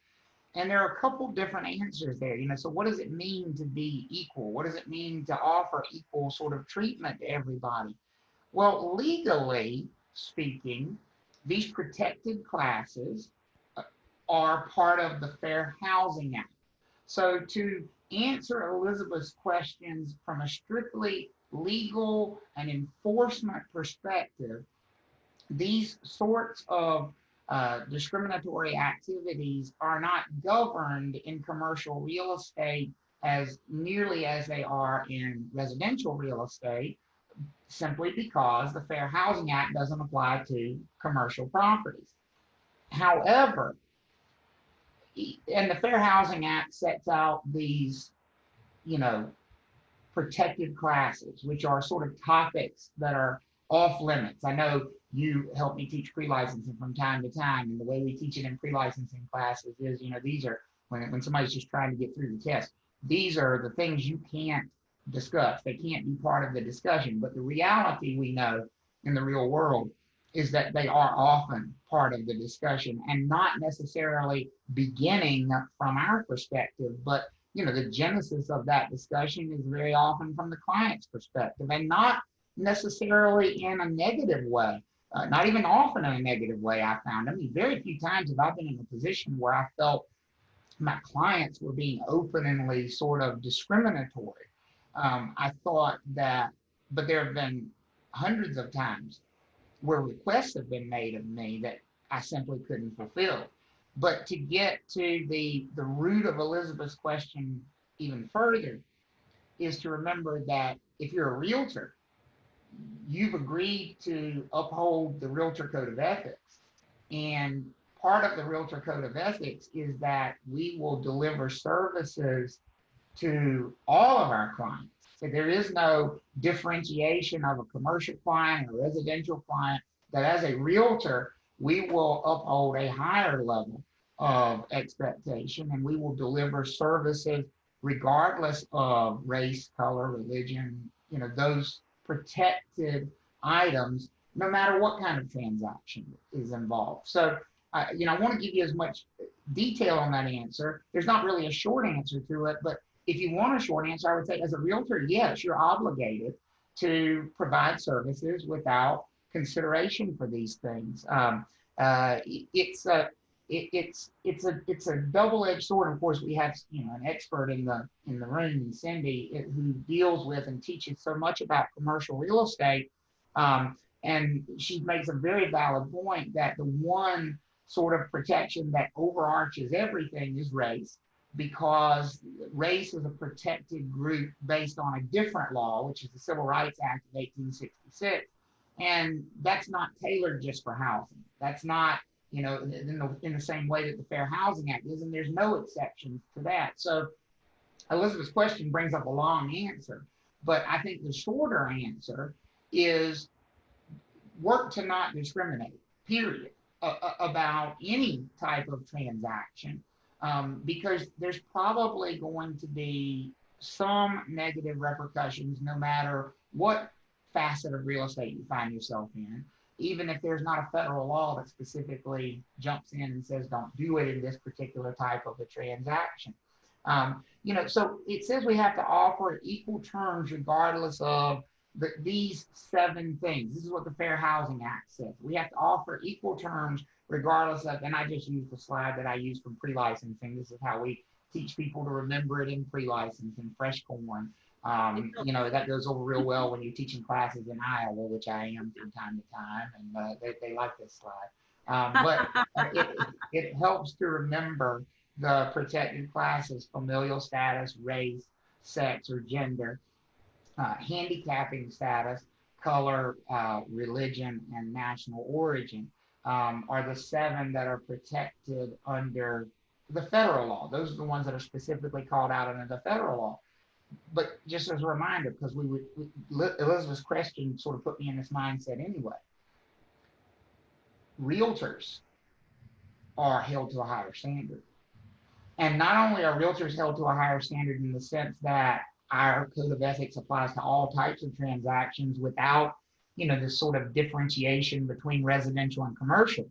Speaker 2: And there are a couple different answers there. So what does it mean to be equal? What does it mean to offer equal sort of treatment to everybody? Well, legally speaking, these protected classes are part of the Fair Housing Act. So to answer Elizabeth's questions from a strictly legal and enforcement perspective, these sorts of discriminatory activities are not governed in commercial real estate as nearly as they are in residential real estate, simply because the Fair Housing Act doesn't apply to commercial properties. However, and the Fair Housing Act sets out these, protected classes, which are sort of topics that are off limits. I know you help me teach pre-licensing from time to time, and the way we teach it in pre-licensing classes is, these are, when somebody's just trying to get through the test, these are the things you can't discuss. They can't be part of the discussion. But the reality we know in the real world is that they are often part of the discussion, and not necessarily beginning from our perspective, but the genesis of that discussion is very often from the client's perspective, and not necessarily in a negative way, not even often in a negative way, I found. I mean, very few times have I been in a position where I felt my clients were being openly sort of discriminatory. I thought that, but there have been hundreds of times where requests have been made of me that I simply couldn't fulfill. But to get to the root of Elizabeth's question even further is to remember that if you're a realtor, you've agreed to uphold the Realtor Code of Ethics. And part of the Realtor Code of Ethics is that we will deliver services to all of our clients. So there is no differentiation of a commercial client or a residential client, that as a realtor, we will uphold a higher level of expectation, and we will deliver services regardless of race, color, religion, those protected items, no matter what kind of transaction is involved. So, I want to give you as much detail on that answer. There's not really a short answer to it, but if you want a short answer, I would say as a realtor, yes, you're obligated to provide services without consideration for these things. It's a double-edged sword. Of course, we have an expert in the room, Cindy, who deals with and teaches so much about commercial real estate, and she makes a very valid point that the one sort of protection that overarches everything is race, because race is a protected group based on a different law, which is the Civil Rights Act of 1866. And that's not tailored just for housing. That's not, in the same way that the Fair Housing Act is, and there's no exceptions to that. So Elizabeth's question brings up a long answer, but I think the shorter answer is work to not discriminate, period, about any type of transaction, because there's probably going to be some negative repercussions no matter what facet of real estate you find yourself in, even if there's not a federal law that specifically jumps in and says don't do it in this particular type of a transaction. So it says we have to offer equal terms regardless of these 7 things. This is what the Fair Housing Act says. We have to offer equal terms regardless of, and I just used the slide that I used from pre-licensing. This is how we teach people to remember it in pre-licensing, fresh corn. That goes over real well when you're teaching classes in Iowa, which I am from time to time, and they like this slide. But it helps to remember the protected classes: familial status, race, sex, or gender, handicapping status, color, religion, and national origin, are the 7 that are protected under the federal law. Those are the ones that are specifically called out under the federal law. But just as a reminder, because Elizabeth's question sort of put me in this mindset anyway. Realtors are held to a higher standard. And not only are realtors held to a higher standard in the sense that our code of ethics applies to all types of transactions without, this sort of differentiation between residential and commercial,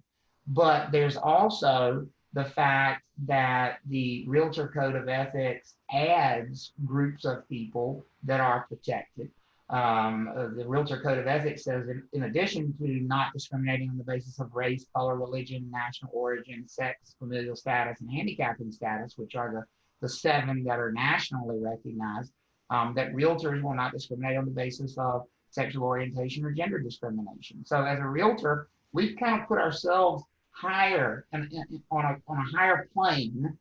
Speaker 2: but there's also the fact that the Realtor Code of Ethics adds groups of people that are protected. The Realtor Code of Ethics says, in addition to not discriminating on the basis of race, color, religion, national origin, sex, familial status, and handicapping status, which are the 7 that are nationally recognized, that realtors will not discriminate on the basis of sexual orientation or gender discrimination. So as a realtor, we've kind of put ourselves higher and on a higher plane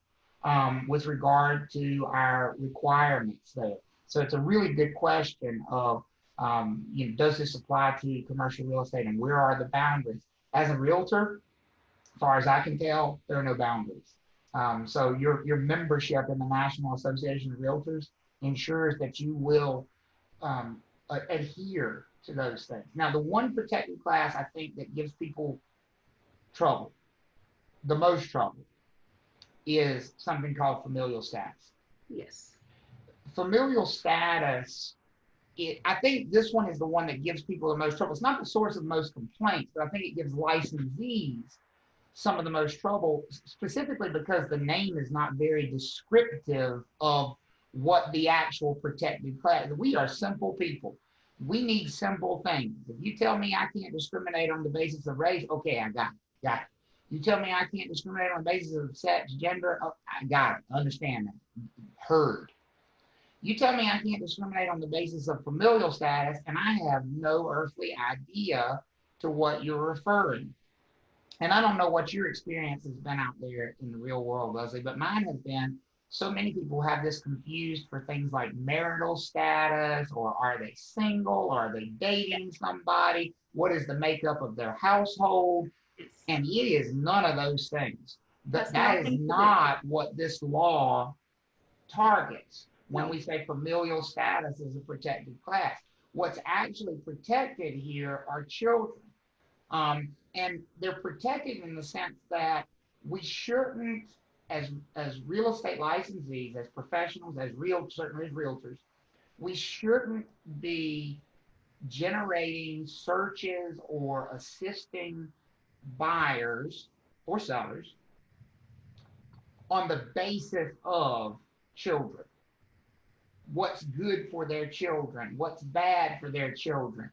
Speaker 2: with regard to our requirements there. So it's a really good question of, does this apply to commercial real estate and where are the boundaries? As a realtor, as far as I can tell, there are no boundaries. So your membership in the National Association of Realtors ensures that you will adhere to those things. Now, the one protected class I think that gives people trouble, the most trouble, is something called familial status.
Speaker 3: Yes.
Speaker 2: Familial status, I think this one is the one that gives people the most trouble. It's not the source of most complaints, but I think it gives licensees some of the most trouble, specifically because the name is not very descriptive of what the actual protected class. We are simple people. We need simple things. If you tell me I can't discriminate on the basis of race, okay, I got it. You tell me I can't discriminate on the basis of sex, gender, oh, I got it, understand that, heard. You tell me I can't discriminate on the basis of familial status, and I have no earthly idea to what you're referring. And I don't know what your experience has been out there in the real world, Leslie, but mine has been, so many people have this confused for things like marital status, or are they single, or are they dating somebody? What is the makeup of their household? And it is none of those things. That is not what this law targets when we say familial status is a protected class. What's actually protected here are children. And they're protected in the sense that we shouldn't, as real estate licensees, as professionals, certainly as realtors, we shouldn't be generating searches or assisting buyers or sellers on the basis of children. What's good for their children? What's bad for their children?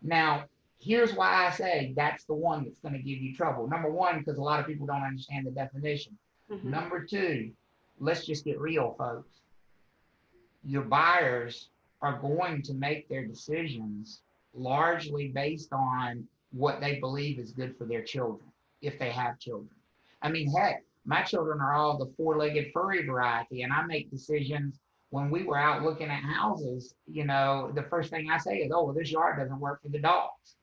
Speaker 2: Now, here's why I say that's the one that's going to give you trouble. Number one, because a lot of people don't understand the definition. Mm-hmm. Number two, let's just get real, folks. Your buyers are going to make their decisions largely based on what they believe is good for their children, if they have children. I mean, heck, my children are all the 4-legged furry variety, and I make decisions. When we were out looking at houses, the first thing I say is, oh, well, this yard doesn't work for the dogs.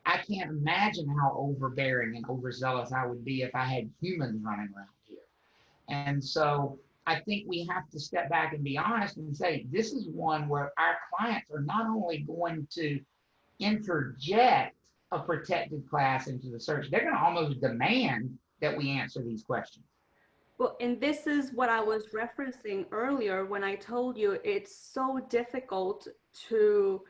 Speaker 2: I can't imagine how overbearing and overzealous I would be if I had humans running around here. And so I think we have to step back and be honest and say, this is one where our clients are not only going to interject a protected class into the search, they're going to almost demand that we answer these questions.
Speaker 3: Well, and this is what I was referencing earlier when I told you it's so difficult to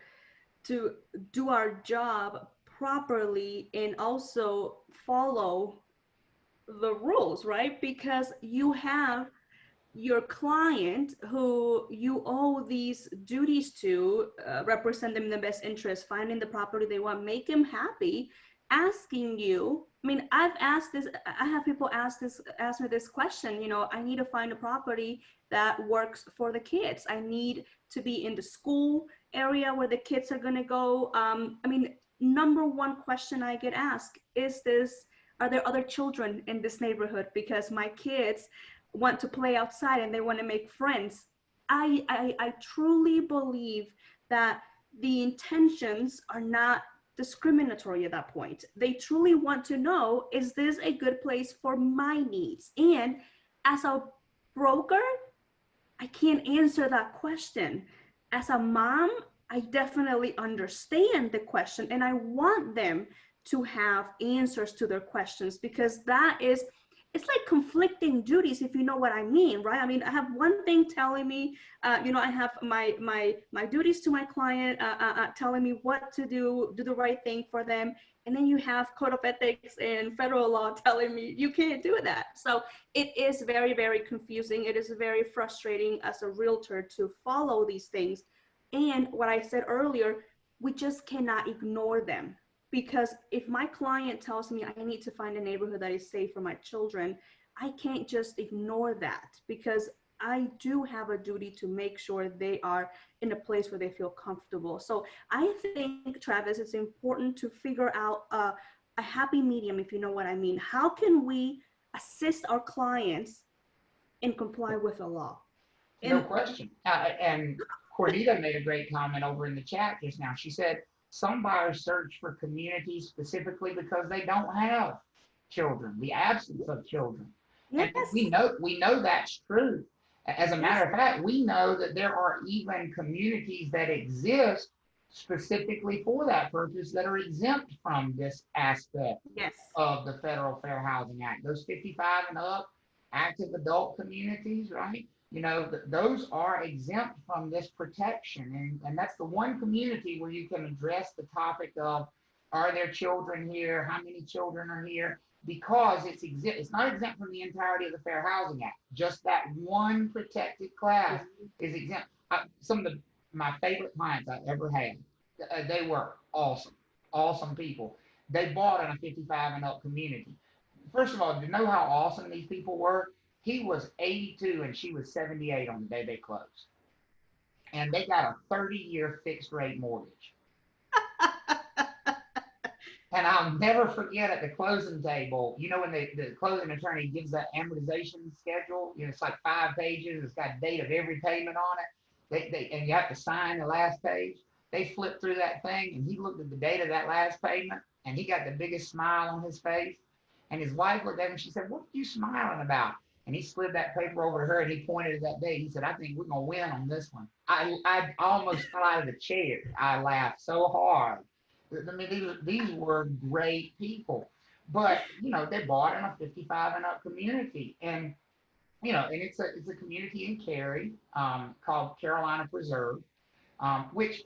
Speaker 3: do our job properly and also follow the rules, right? Because you have your client who you owe these duties to, represent them in the best interest, finding the property they want, make them happy, asking you. I mean, I've asked this, I have people ask me this question, I need to find a property that works for the kids. I need to be in the school area where the kids are gonna go. I mean, number one question I get asked is this: are there other children in this neighborhood? Because my kids want to play outside and they want to make friends. I truly believe that the intentions are not discriminatory at that point. They truly want to know, is this a good place for my needs? And as a broker, I can't answer that question. As a mom, I definitely understand the question and I want them to have answers to their questions, because that is, it's like conflicting duties, if you know what I mean, right? I mean, I have one thing telling me, I have my duties to my client, telling me what to do the right thing for them. And then you have code of ethics and federal law telling me you can't do that. So it is very, very confusing. It is very frustrating as a realtor to follow these things. And what I said earlier, we just cannot ignore them. Because if my client tells me I need to find a neighborhood that is safe for my children, I can't just ignore that, because I do have a duty to make sure they are in a place where they feel comfortable. So I think, Travis, it's important to figure out a happy medium, if you know what I mean. How can we assist our clients and comply with the law?
Speaker 2: No question. And Cornita made a great comment over in the chat just now. She said, some buyers search for communities specifically because they don't have children, the absence of children. Yes. And we know that's true. As a matter of fact, we know that there are even communities that exist specifically for that purpose that are exempt from this aspect of the Federal Fair Housing Act. Those 55 and up active adult communities, right? Those are exempt from this protection. And that's the one community where you can address the topic of, are there children here? How many children are here? Because it's not exempt from the entirety of the Fair Housing Act. Just that one protected class is exempt. Some of my favorite clients I ever had, they were awesome people. They bought in a 55 and up community. First of all, do you know how awesome these people were? He was 82 and she was 78 on the day they closed. And they got a 30-year fixed rate mortgage. And I'll never forget at the closing table, when the closing attorney gives that amortization schedule, it's like 5 pages, it's got date of every payment on it. And you have to sign the last page. They flipped through that thing and he looked at the date of that last payment and he got the biggest smile on his face. And his wife looked at him and she said, "What are you smiling about?" And he slid that paper over to her and he pointed at that date. He said, "I think we're going to win on this one." I almost fell out of the chair. I laughed so hard. I mean, these were great people. But, they bought in a 55 and up community. And, and it's a community in Cary called Carolina Preserve, which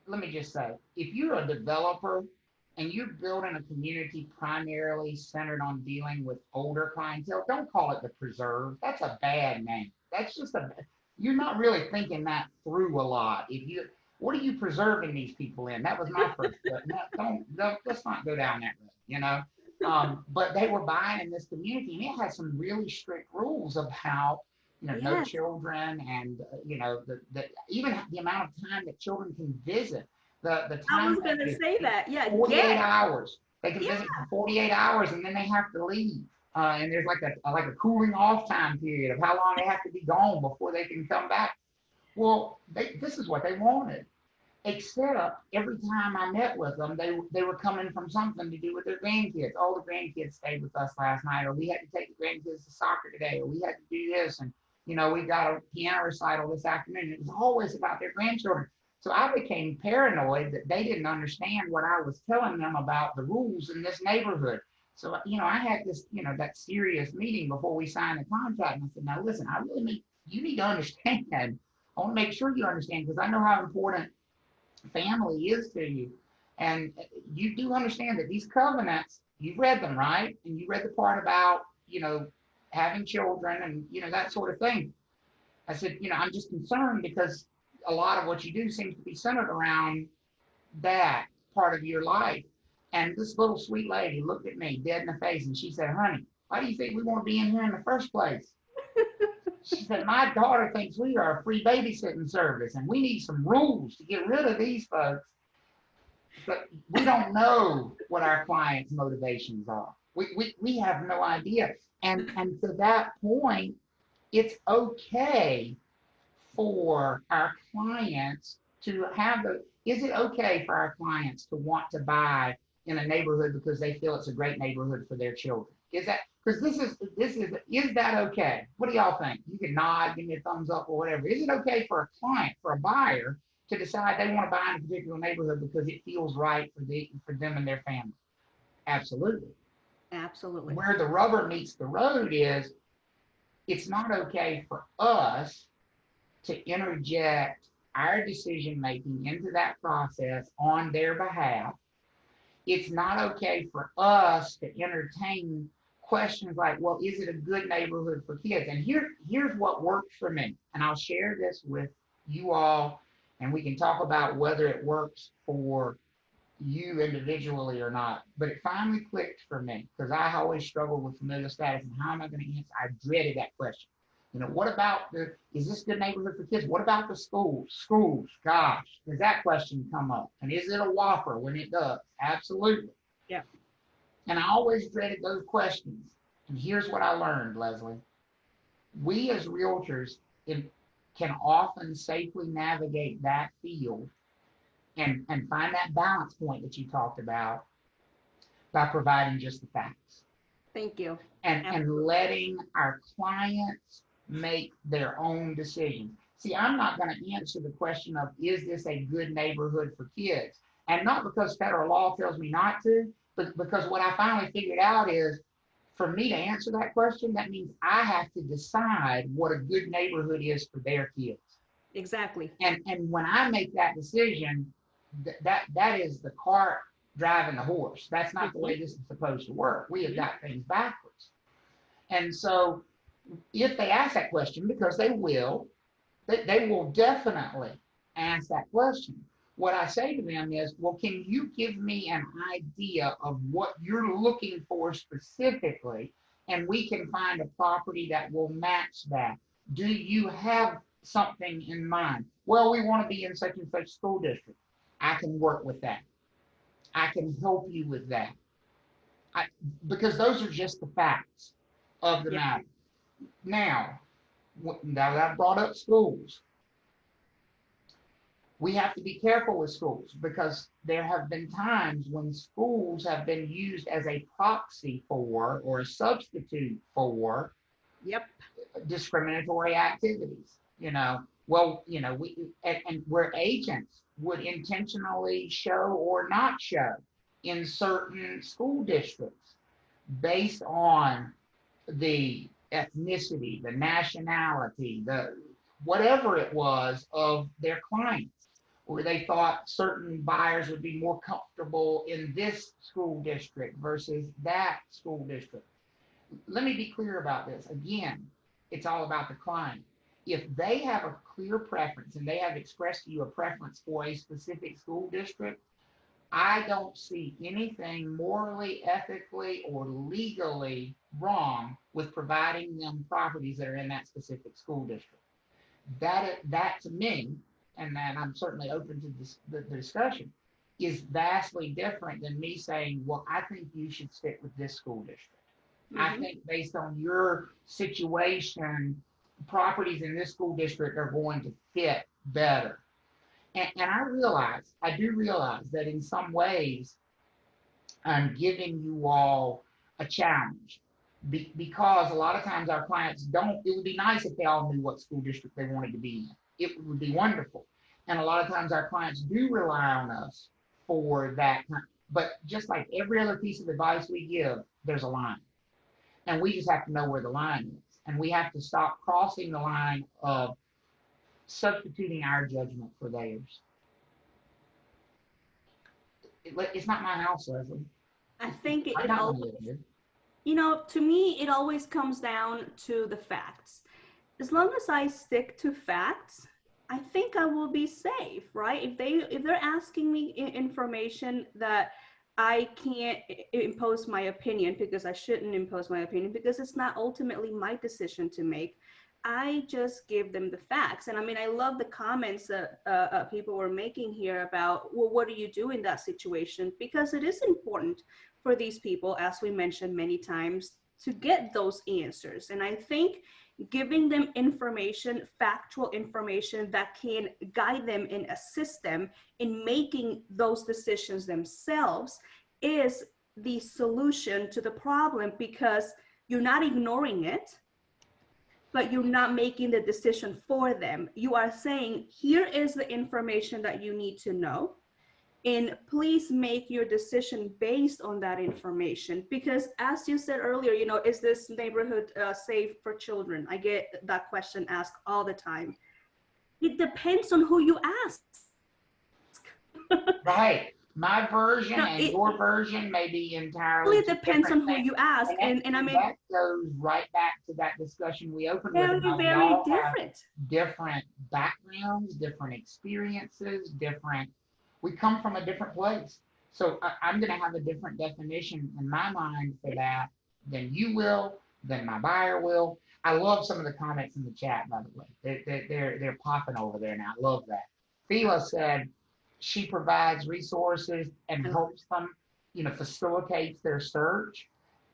Speaker 2: let me just say, if you're a developer and you're building a community primarily centered on dealing with older clientele, don't call it the Preserve. That's a bad name. That's just you're not really thinking that through a lot. What are you preserving these people in? That was my first don't let's not go down that road, but they were buying in this community and it had some really strict rules about, no children and, even the amount of time that children can visit. The time
Speaker 3: I was going to say that.
Speaker 2: 48 hours. They can visit for 48 hours and then they have to leave. And there's like a cooling off time period of how long they have to be gone before they can come back. Well, this is what they wanted. Except every time I met with them, they were coming from something to do with their grandkids. Oh, the grandkids stayed with us last night, or we had to take the grandkids to soccer today, or we had to do this, and we got a piano recital this afternoon. It was always about their grandchildren. So I became paranoid that they didn't understand what I was telling them about the rules in this neighborhood. So, I had this, that serious meeting before we signed the contract. And I said, now listen, you need to understand. I want to make sure you understand, because I know how important family is to you. And you do understand that these covenants, you've read them, right? And you read the part about, having children and, that sort of thing. I said, I'm just concerned because a lot of what you do seems to be centered around that part of your life. And this little sweet lady looked at me dead in the face and she said, "Honey, why do you think we want to be in here in the first place?" She said, "My daughter thinks we are a free babysitting service and we need some rules to get rid of these folks." But we don't know what our clients' motivations are. We have no idea. And to that point, it's okay for our clients to have is it okay for our clients to want to buy in a neighborhood because they feel it's a great neighborhood for their children? Is that, because is that okay? What do y'all think? You can nod, give me a thumbs up or whatever. Is it okay for a client, for a buyer, to decide they want to buy in a particular neighborhood because it feels right for them and their family? Absolutely.
Speaker 3: Absolutely.
Speaker 2: Where the rubber meets the road is, it's not okay for us to interject our decision making into that process on their behalf. It's not okay for us to entertain questions like, well, is it a good neighborhood for kids? And here's what works for me. And I'll share this with you all, and we can talk about whether it works for you individually or not. But it finally clicked for me, because I always struggled with familial status and how am I going to answer? I dreaded that question. You know, what about is this a good neighborhood for kids? What about the schools? Schools, gosh, does that question come up? And is it a whopper when it does? Absolutely.
Speaker 3: Yeah.
Speaker 2: And I always dreaded those questions. And here's what I learned, Leslie. We as realtors can often safely navigate that field and find that balance point that you talked about by providing just the facts.
Speaker 3: Thank you.
Speaker 2: And letting our clients make their own decisions. See, I'm not going to answer the question of, is this a good neighborhood for kids? And not because federal law tells me not to, but because what I finally figured out is, for me to answer that question, that means I have to decide what a good neighborhood is for their kids.
Speaker 3: Exactly.
Speaker 2: And when I make that decision, that is the cart driving the horse. That's not the way this is supposed to work. We have got things backwards. And so if they ask that question, because they will definitely ask that question. What I say to them is, well, can you give me an idea of what you're looking for specifically? And we can find a property that will match that. Do you have something in mind? Well, we want to be in such and such school district. I can work with that. I can help you with that. Because those are just the facts of the matter. Now that I've brought up schools, we have to be careful with schools, because there have been times when schools have been used as a proxy for or a substitute for discriminatory activities. And where agents would intentionally show or not show in certain school districts based on the ethnicity, the nationality, the whatever it was of their clients, where they thought certain buyers would be more comfortable in this school district versus that school district. Let me be clear about this. Again, it's all about the client. If they have a clear preference and they have expressed to you a preference for a specific school district, I don't see anything morally, ethically, or legally wrong with providing them properties that are in that specific school district. That to me, and then I'm certainly open to the discussion, is vastly different than me saying, well, I think you should stick with this school district. I think based on your situation, properties in this school district are going to fit better. And I do realize that in some ways, I'm giving you all a challenge, because a lot of times our clients don't. It would be nice if they all knew what school district they wanted to be in. It would be wonderful. And a lot of times our clients do rely on us for that. But just like every other piece of advice we give, there's a line. And we just have to know where the line is. And we have to stop crossing the line of substituting our judgment for theirs. It's not my house, Leslie.
Speaker 3: I think it always, to me, it always comes down to the facts. As long as I stick to facts, I think I will be safe, right? If they're asking me information that I can't impose my opinion, because I shouldn't impose my opinion, because it's not ultimately my decision to make, I just give them the facts. And I mean, I love the comments that people were making here about, well, what do you do in that situation? Because it is important for these people, as we mentioned many times, to get those answers. And I think giving them information, factual information that can guide them and assist them in making those decisions themselves is the solution to the problem, because you're not ignoring it, but you're not making the decision for them. You are saying, here is the information that you need to know, and please make your decision based on that information. Because as you said earlier, you know, is this neighborhood safe for children? I get that question asked all the time. It depends on who you ask.
Speaker 2: Right. My version and your version may be entirely
Speaker 3: It depends on who you ask. And I mean,
Speaker 2: that goes right back to that discussion we opened with.
Speaker 3: Very,
Speaker 2: about
Speaker 3: very
Speaker 2: we all
Speaker 3: different.
Speaker 2: have different backgrounds, different experiences, we come from a different place. So I'm going to have a different definition in my mind for that than you will, than my buyer will. I love some of the comments in the chat, by the way. They're popping over there now. I love that. Phila said she provides resources and helps them, you know, facilitates their search,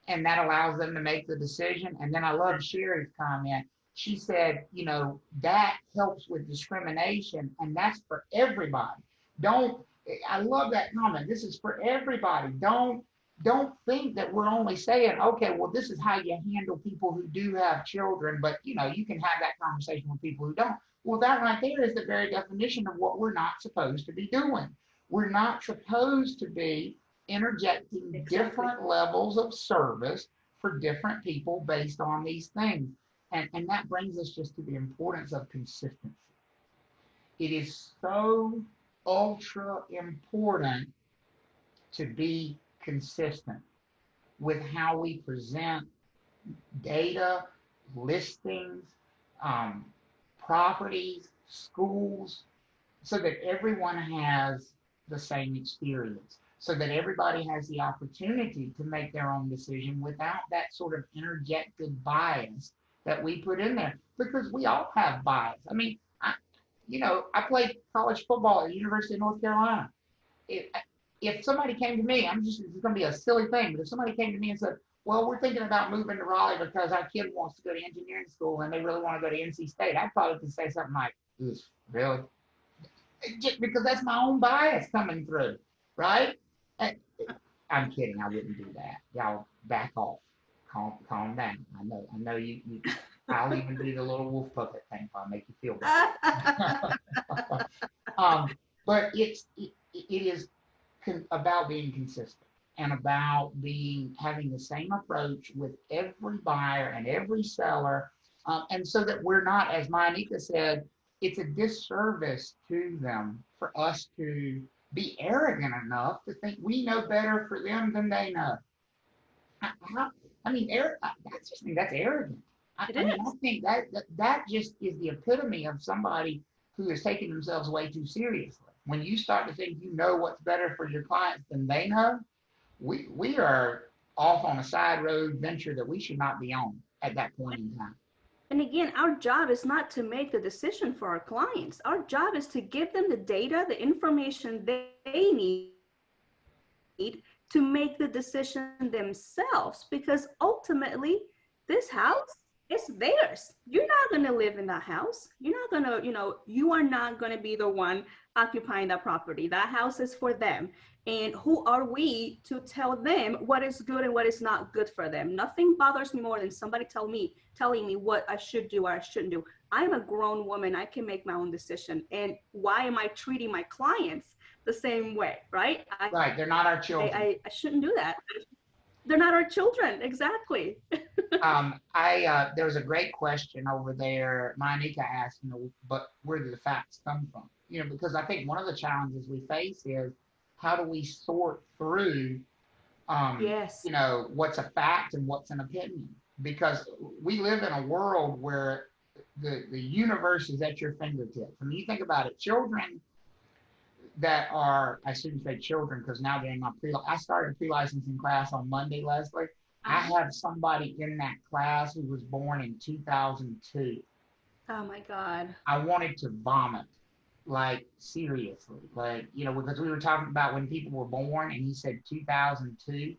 Speaker 2: and that allows them to make the decision. And then I love Sherry's comment. She said, you know, that helps with discrimination, and that's for everybody. I love that comment. This is for everybody. Don't think that we're only saying, okay, well, this is how you handle people who do have children, but you know, you can have that conversation with people who don't. Well, that right there is the very definition of what we're not supposed to be doing. We're not supposed to be interjecting different levels of service for different people based on these things. And that brings us just to the importance of consistency. It is so ultra important to be consistent with how we present data, listings, properties, schools, so that everyone has the same experience, so that everybody has the opportunity to make their own decision without that sort of interjected bias that we put in there, because we all have bias. I mean, I played college football at the University of North Carolina. If somebody came to me, it's going to be a silly thing, but if somebody came to me and said, well, we're thinking about moving to Raleigh because our kid wants to go to engineering school and they really want to go to NC State, I'd probably say something like, really? Just because that's my own bias coming through, right? I'm kidding. I wouldn't do that. Y'all back off. Calm down. I know you I'll even do the little wolf puppet thing if I make you feel better. But it is about being consistent and about having the same approach with every buyer and every seller, and so that we're not, as Monica said, it's a disservice to them for us to be arrogant enough to think we know better for them than they know. That's arrogant. I think that just is the epitome of somebody who is taking themselves way too seriously. When you start to think you know what's better for your clients than they know, we are off on a side road venture that we should not be on at that point in time.
Speaker 3: And again, our job is not to make the decision for our clients. Our job is to give them the data, the information they need to make the decision themselves, because ultimately this house is theirs. You're not going to live in that house. You're not going to, you are not going to be the one occupying that property. That house is for them. And who are we to tell them what is good and what is not good for them? Nothing bothers me more than somebody telling me what I should do or I shouldn't do. I'm a grown woman. I can make my own decision. And why am I treating my clients the same way, right?
Speaker 2: Right. They're not our children.
Speaker 3: I shouldn't do that. They're not our children. Exactly.
Speaker 2: There was a great question over there. Monica asked, but where do the facts come from? Because I think one of the challenges we face is, how do we sort through, what's a fact and what's an opinion? Because we live in a world where the universe is at your fingertips. I mean, you think about it, children that are, I shouldn't say children because now they're in my I started a pre-licensing class on Monday, Leslie. I have somebody in that class who was born in 2002.
Speaker 3: Oh my God.
Speaker 2: I wanted to vomit. Like, seriously, because we were talking about when people were born, and he said 2002.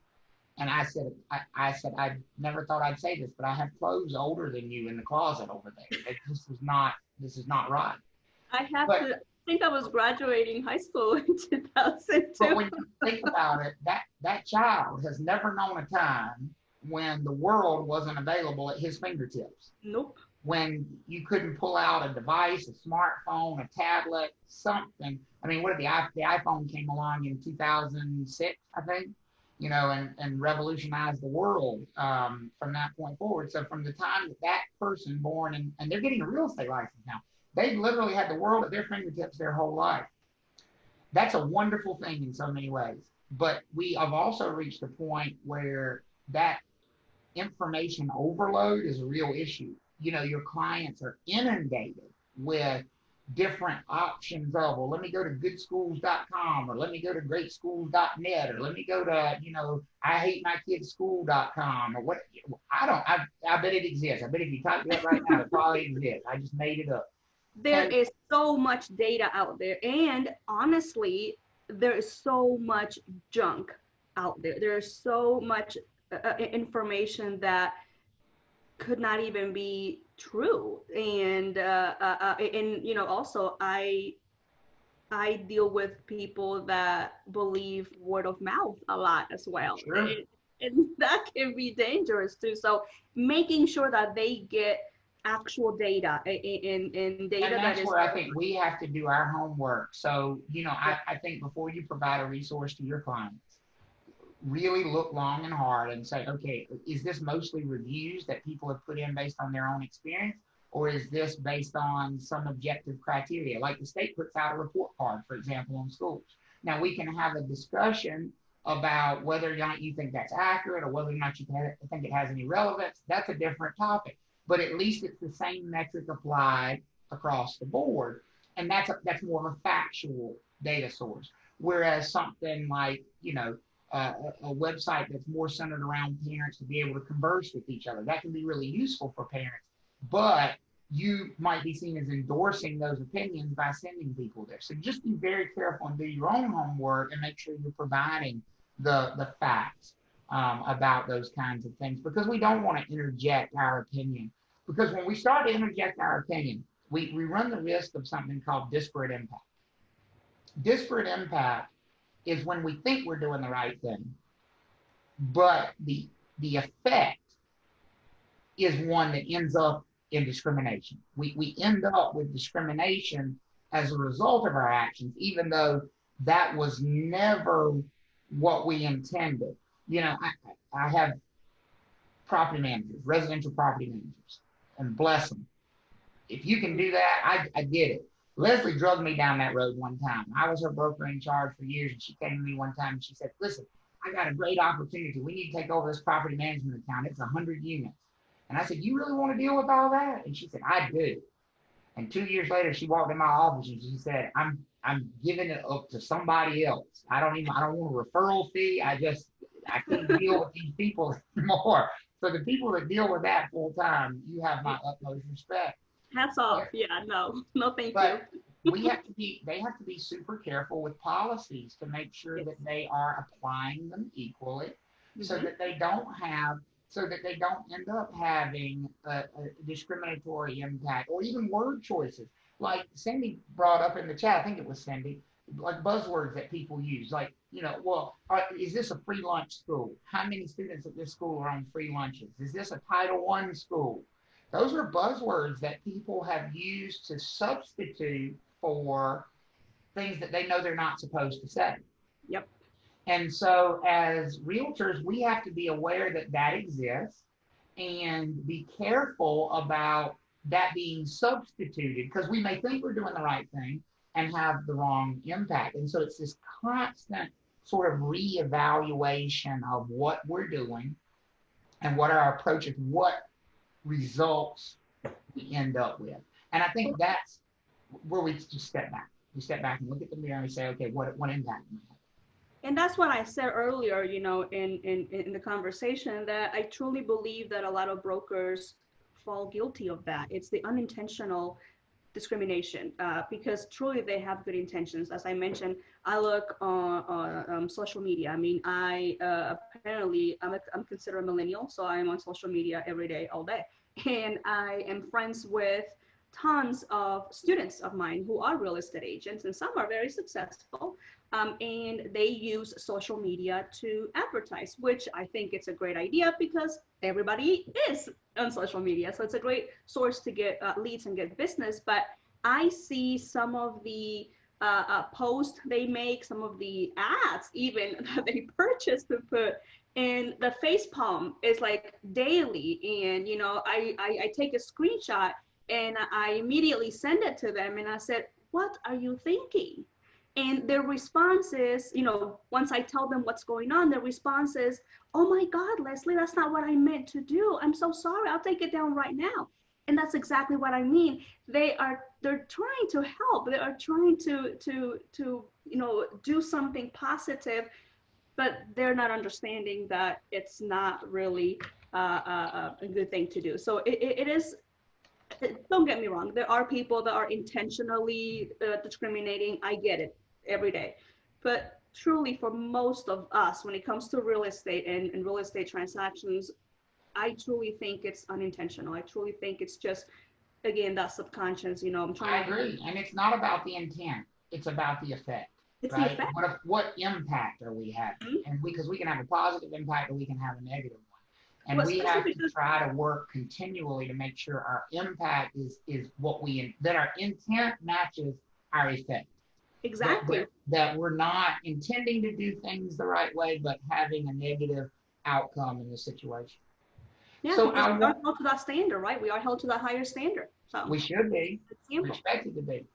Speaker 2: And I said, I never thought I'd say this, but I have clothes older than you in the closet over there. This is not right.
Speaker 3: I think I was graduating high school in 2002.
Speaker 2: But when you think about it, that child has never known a time when the world wasn't available at his fingertips.
Speaker 3: Nope.
Speaker 2: When you couldn't pull out a device, a smartphone, a tablet, something. I mean, what did the iPhone came along in 2006, I think, and revolutionized the world from that point forward. So from the time that person born, and they're getting a real estate license now, they've literally had the world at their fingertips their whole life. That's a wonderful thing in so many ways. But we have also reached a point where that information overload is a real issue. Your clients are inundated with different options of, well, let me go to goodschools.com, or let me go to greatschools.net, or let me go to, IHateMyKidsSchool.com, or what. I bet it exists. I bet if you type that right now, it probably exists. I just made it up.
Speaker 3: There is so much data out there, and honestly, there is so much junk out there. There's so much information that could not even be true. And also I deal with people that believe word of mouth a lot as well.
Speaker 2: Sure.
Speaker 3: And that can be dangerous too. So making sure that they get actual data and data.
Speaker 2: And that's where I think we have to do our homework. So, I think before you provide a resource to your clients, really look long and hard and say, okay, is this mostly reviews that people have put in based on their own experience? Or is this based on some objective criteria? Like the state puts out a report card, for example, on schools. Now we can have a discussion about whether or not you think that's accurate or whether or not you think it has any relevance. That's a different topic. But at least it's the same metric applied across the board. And that's more of a factual data source. Whereas something like, a website that's more centered around parents to be able to converse with each other, that can be really useful for parents. But you might be seen as endorsing those opinions by sending people there. So just be very careful and do your own homework and make sure you're providing the facts about those kinds of things, because we don't want to interject our opinion. Because when we start to interject our opinion, we run the risk of something called disparate impact. Disparate impact is when we think we're doing the right thing, but the effect is one that ends up in discrimination. We end up with discrimination as a result of our actions, even though that was never what we intended. I have property managers, residential property managers, and bless them. If you can do that, I get it. Leslie drugged me down that road one time. I was her broker in charge for years, and she came to me one time and she said, listen, I got a great opportunity. We need to take over this property management account. It's 100 units. And I said, you really want to deal with all that? And she said, I do. And 2 years later, she walked in my office and she said, I'm giving it up to somebody else. I don't want a referral fee. I can't deal with these people anymore. So the people that deal with that full time, you have my utmost respect.
Speaker 3: Hats off. Yeah, no, thank
Speaker 2: you. They have to be super careful with policies to make sure that they are applying them equally, so that they don't end up having a discriminatory impact, or even word choices. Like Cindy brought up in the chat, I think it was Cindy, like buzzwords that people use, like, is this a free lunch school? How many students at this school are on free lunches? Is this a Title I school? Those are buzzwords that people have used to substitute for things that they know they're not supposed to say.
Speaker 3: Yep.
Speaker 2: And so as realtors, we have to be aware that that exists and be careful about that being substituted, because we may think we're doing the right thing and have the wrong impact. And so it's this constant sort of reevaluation of what we're doing and what our approach is, what results we end up with. And I think that's where we just step back. We step back and look at the mirror and we say, okay, what impact am I having?
Speaker 3: And that's what I said earlier, in the conversation, that I truly believe that a lot of brokers fall guilty of that. It's the unintentional discrimination because truly they have good intentions. As I mentioned, I look on social media. I mean, I apparently I'm considered a millennial, so I'm on social media every day, all day, and I am friends with tons of students of mine who are real estate agents, and some are very successful, and they use social media to advertise, which I think it's a great idea because everybody is on social media. So it's a great source to get leads and get business. But I see some of the posts they make, some of the ads even that they purchase to put in the face palm is like daily. And, you know, I take a screenshot and I immediately send it to them. And I said, what are you thinking? And their response is, you know, once I tell them what's going on, their response is, oh my God, Leslie, that's not what I meant to do. I'm so sorry. I'll take it down right now. And that's exactly what I mean. They're trying to help. They are trying to you know, do something positive, but they're not understanding that it's not really a good thing to do. So it is. Don't get me wrong. There are people that are intentionally discriminating. I get it every day. But truly, for most of us, when it comes to real estate and real estate transactions, I truly think it's unintentional. I truly think it's just, again, that subconscious, you know, I'm trying
Speaker 2: I agree. And it's not about the intent. It's about the effect.
Speaker 3: It's
Speaker 2: right?
Speaker 3: the effect.
Speaker 2: What impact are we having?
Speaker 3: Mm-hmm.
Speaker 2: And because we can have a positive impact or we can have a negative one. And
Speaker 3: Well,
Speaker 2: we have to
Speaker 3: because
Speaker 2: try to work continually to make sure our impact is what that our intent matches our effect.
Speaker 3: Exactly.
Speaker 2: That we're not intending to do things the right way, but having a negative outcome in the situation.
Speaker 3: Yeah,
Speaker 2: so
Speaker 3: because we are held to that standard, right? We are held to that higher standard. So
Speaker 2: we should be expected to be.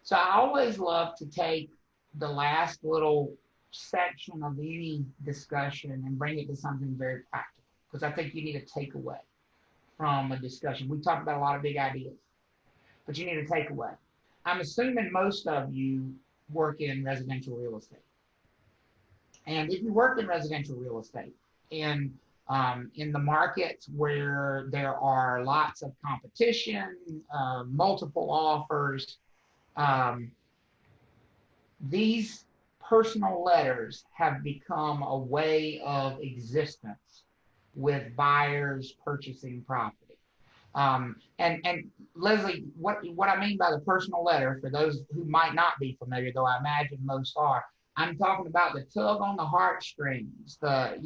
Speaker 2: So I always love to take the last little section of any discussion and bring it to something very practical, because I think you need a takeaway from a discussion. We talked about a lot of big ideas, but you need a takeaway. I'm assuming most of you work in residential real estate. And if you work in residential real estate in the markets where there are lots of competition, multiple offers, these personal letters have become a way of existence with buyers purchasing property. And Leslie, what I mean by the personal letter, for those who might not be familiar, though I imagine most are, I'm talking about the tug on the heartstrings, I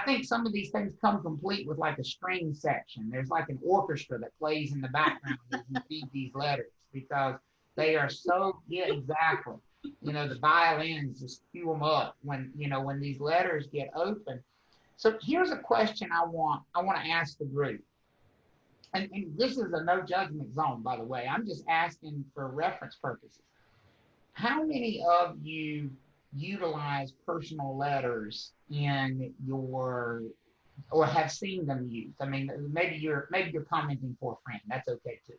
Speaker 2: think some of these things come complete with like a string section. There's like an orchestra that plays in the background as you read these letters, because they are so, yeah, exactly. You know, the violins just cue them up when these letters get open. So here's a question I want to ask the group. And this is a no judgment zone, by the way. I'm just asking for reference purposes. How many of you utilize personal letters in your, or have seen them used? I mean, maybe you're commenting for a friend. That's okay too.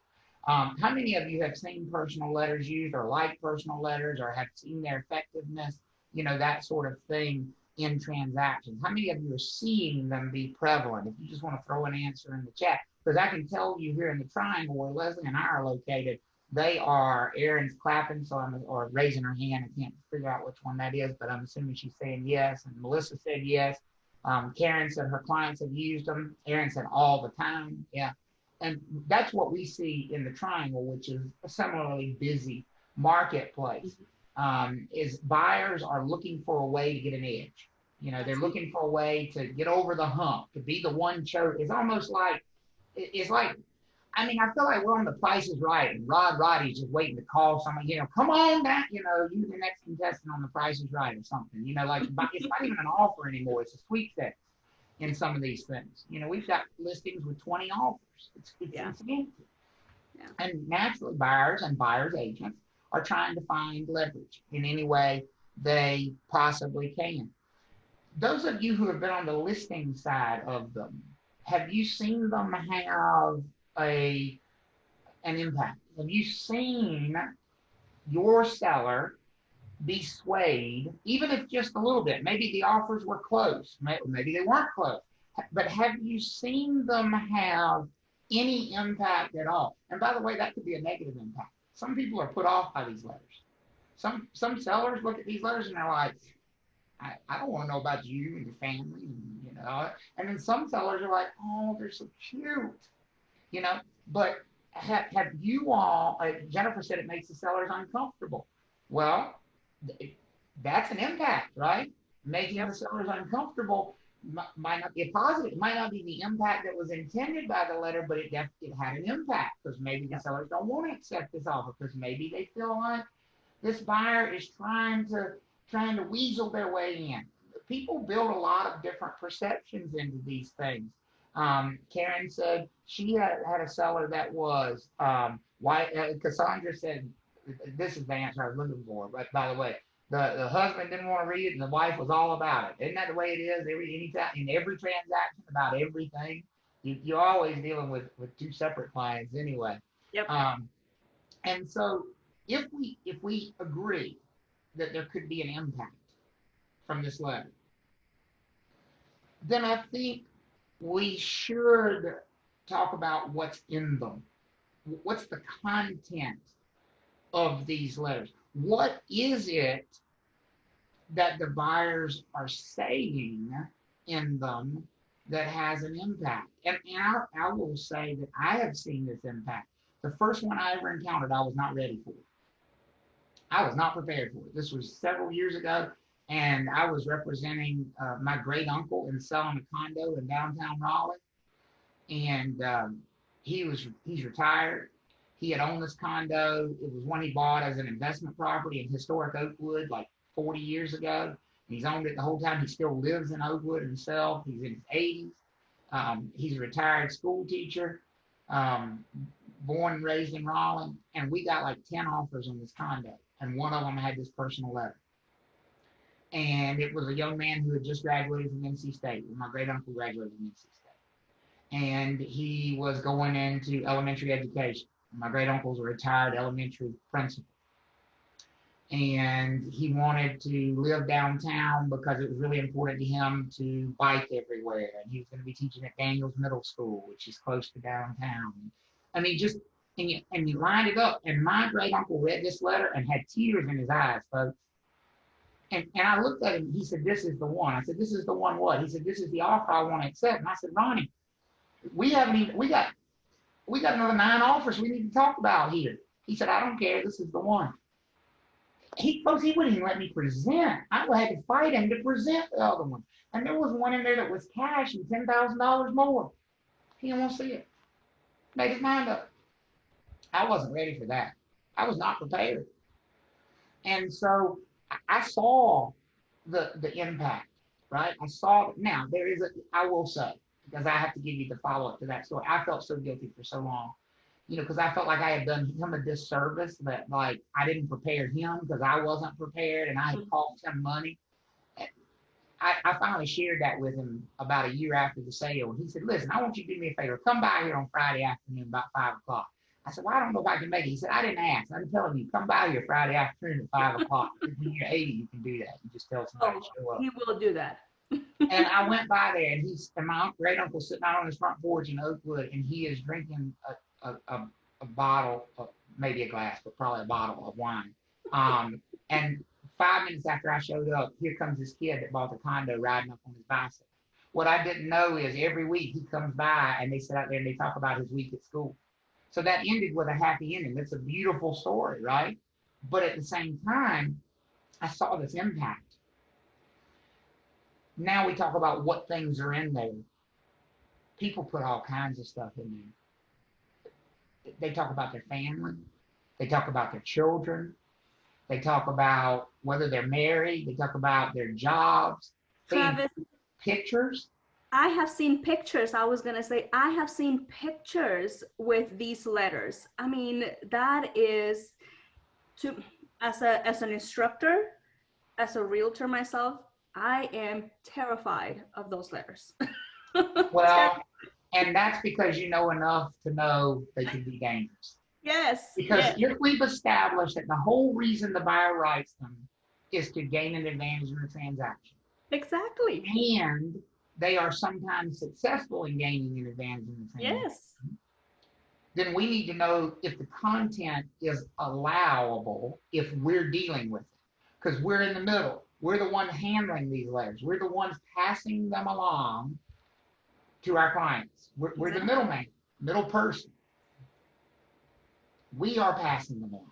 Speaker 2: How many of you have seen personal letters used, or like personal letters, or have seen their effectiveness, that sort of thing in transactions? How many of you are seeing them be prevalent? If you just want to throw an answer in the chat, because I can tell you here in the triangle where Leslie and I are located, Erin's clapping, or raising her hand. I can't figure out which one that is, but I'm assuming she's saying yes. And Melissa said yes. Karen said her clients have used them. Erin said all the time. Yeah. And that's what we see in the triangle, which is a similarly busy marketplace, is buyers are looking for a way to get an edge. They're looking for a way to get over the hump, to be the one chosen. It's like, I feel like we're on The Price is Right, and Roddy's just waiting to call someone, come on back, you're the next contestant on The Price is Right or something, it's not even an offer anymore. It's a sweepstakes in some of these things. We've got listings with 20 offers. It's insane. Yeah. And naturally, buyers and buyers agents are trying to find leverage in any way they possibly can. Those of you who have been on the listing side of them, have you seen them have an impact? Have you seen your seller be swayed, even if just a little bit? Maybe the offers were close, maybe they weren't close, but have you seen them have any impact at all. And by the way, that could be a negative impact. Some people are put off by these letters. Some sellers look at these letters and they're like, I don't want to know about you and your family, and, you know. And then some sellers are like, oh, they're so cute, you know. But have you all? Jennifer said it makes the sellers uncomfortable. Well, that's an impact, right? Making the sellers uncomfortable might not be a positive. It might not be the impact that was intended by the letter, but it had an impact because maybe the sellers don't want to accept this offer because maybe they feel like this buyer is trying to weasel their way in. People build a lot of different perceptions into these things. Karen said she had a seller that was white. Cassandra said, this is the answer I was looking for. But by the way, the husband didn't want to read it and the wife was all about it. Isn't that the way it is? Anytime in every transaction about everything, you're always dealing with two separate clients anyway.
Speaker 3: Yep.
Speaker 2: And so if we agree that there could be an impact from this letter, then I think we should talk about what's in them. What's the content of these letters? What is it that the buyers are saying in them that has an impact? And I will say that I have seen this impact. The first one I ever encountered, I was not ready for. I was not prepared for it. This was several years ago, and I was representing my great uncle in selling a condo in downtown Raleigh. And he's retired. He had owned this condo. It was one he bought as an investment property in historic Oakwood like 40 years ago. And he's owned it the whole time. He still lives in Oakwood himself. He's in his 80s. He's a retired school teacher, born and raised in Raleigh. And we got like 10 offers on this condo. And one of them had this personal letter. And it was a young man who had just graduated from NC State. My great uncle graduated from NC State. And he was going into elementary education. My great uncle's a retired elementary principal. And he wanted to live downtown because it was really important to him to bike everywhere. And he was going to be teaching at Daniels Middle School, which is close to downtown. I mean, and you lined it up. And my great uncle read this letter and had tears in his eyes, folks. And I looked at him, he said, this is the one. I said, this is the one what? He said, this is the offer I want to accept. And I said, Ronnie, we got another 9 offers we need to talk about here. He said, I don't care, this is the one. He wouldn't even let me present. I had to fight him to present the other one. And there was one in there that was cash and $10,000 more. He didn't want to see it. Made his mind up. I wasn't ready for that. I was not prepared. And so I saw the impact, right? I saw, now I will say, because I have to give you the follow-up to that story. I felt so guilty for so long, because I felt like I had done him a disservice, that like I didn't prepare him because I wasn't prepared and I had cost him money. I finally shared that with him about a year after the sale. And he said, listen, I want you to do me a favor. Come by here on Friday afternoon about 5 o'clock. I said, well, I don't know if I can make it. He said, I didn't ask. I'm telling you, come by here Friday afternoon at 5 o'clock. When you're 80, you can do that. You just tell somebody to show up.
Speaker 3: He will do that.
Speaker 2: And I went by there, and my great uncle sitting out on his front porch in Oakwood, and he is drinking a bottle of, maybe a glass, but probably a bottle of wine. And 5 minutes after I showed up, here comes this kid that bought the condo riding up on his bicycle. What I didn't know is every week he comes by and they sit out there and they talk about his week at school. So that ended with a happy ending. That's a beautiful story, right? But at the same time, I saw this impact. Now we talk about what things are in there. People put all kinds of stuff in there. They talk about their family. They talk about their children. They talk about whether they're married. They talk about their jobs.
Speaker 3: Travis,
Speaker 2: pictures.
Speaker 3: I have seen pictures. I was going to say, I have seen pictures with these letters. I mean, that is, as an instructor, as a realtor myself, I am terrified of those letters.
Speaker 2: Well, and that's because you know enough to know they can be dangerous.
Speaker 3: Yes.
Speaker 2: Because if we've established that the whole reason the buyer writes them is to gain an advantage in the transaction.
Speaker 3: Exactly.
Speaker 2: And they are sometimes successful in gaining an advantage in the transaction.
Speaker 3: Yes.
Speaker 2: then we need to know if the content is allowable if we're dealing with it. Because we're in the middle. We're the ones handling these letters. We're the ones passing them along to our clients. We're the middleman, middle person. We are passing them on.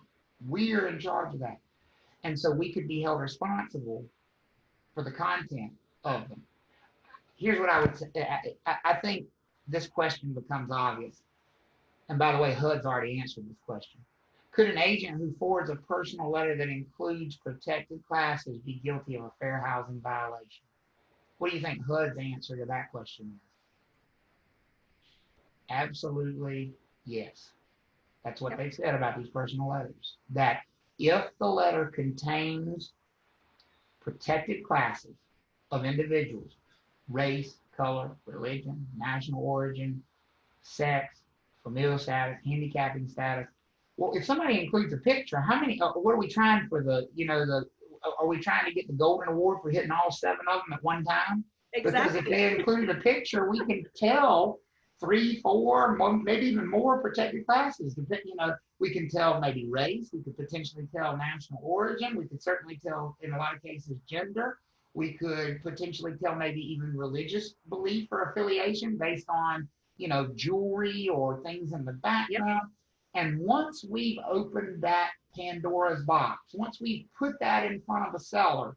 Speaker 2: We are in charge of that. And so we could be held responsible for the content of them. Here's what I would say. I think this question becomes obvious. And by the way, HUD's already answered this question. Could an agent who forwards a personal letter that includes protected classes be guilty of a fair housing violation? What do you think HUD's answer to that question is? Absolutely yes. That's what they said about these personal letters. That if the letter contains protected classes of individuals, race, color, religion, national origin, sex, familial status, handicapping status. Well, if somebody includes a picture, how many, what are we trying for are we trying to get the golden award for hitting all 7 of them at one time?
Speaker 3: Exactly.
Speaker 2: Because if they included a picture, we can tell 3, 4, maybe even more protected classes. We can tell maybe race, we could potentially tell national origin, we could certainly tell, in a lot of cases, gender. We could potentially tell maybe even religious belief or affiliation based on, jewelry or things in the background. Yep. And once we've opened that Pandora's box, once we've put that in front of the seller,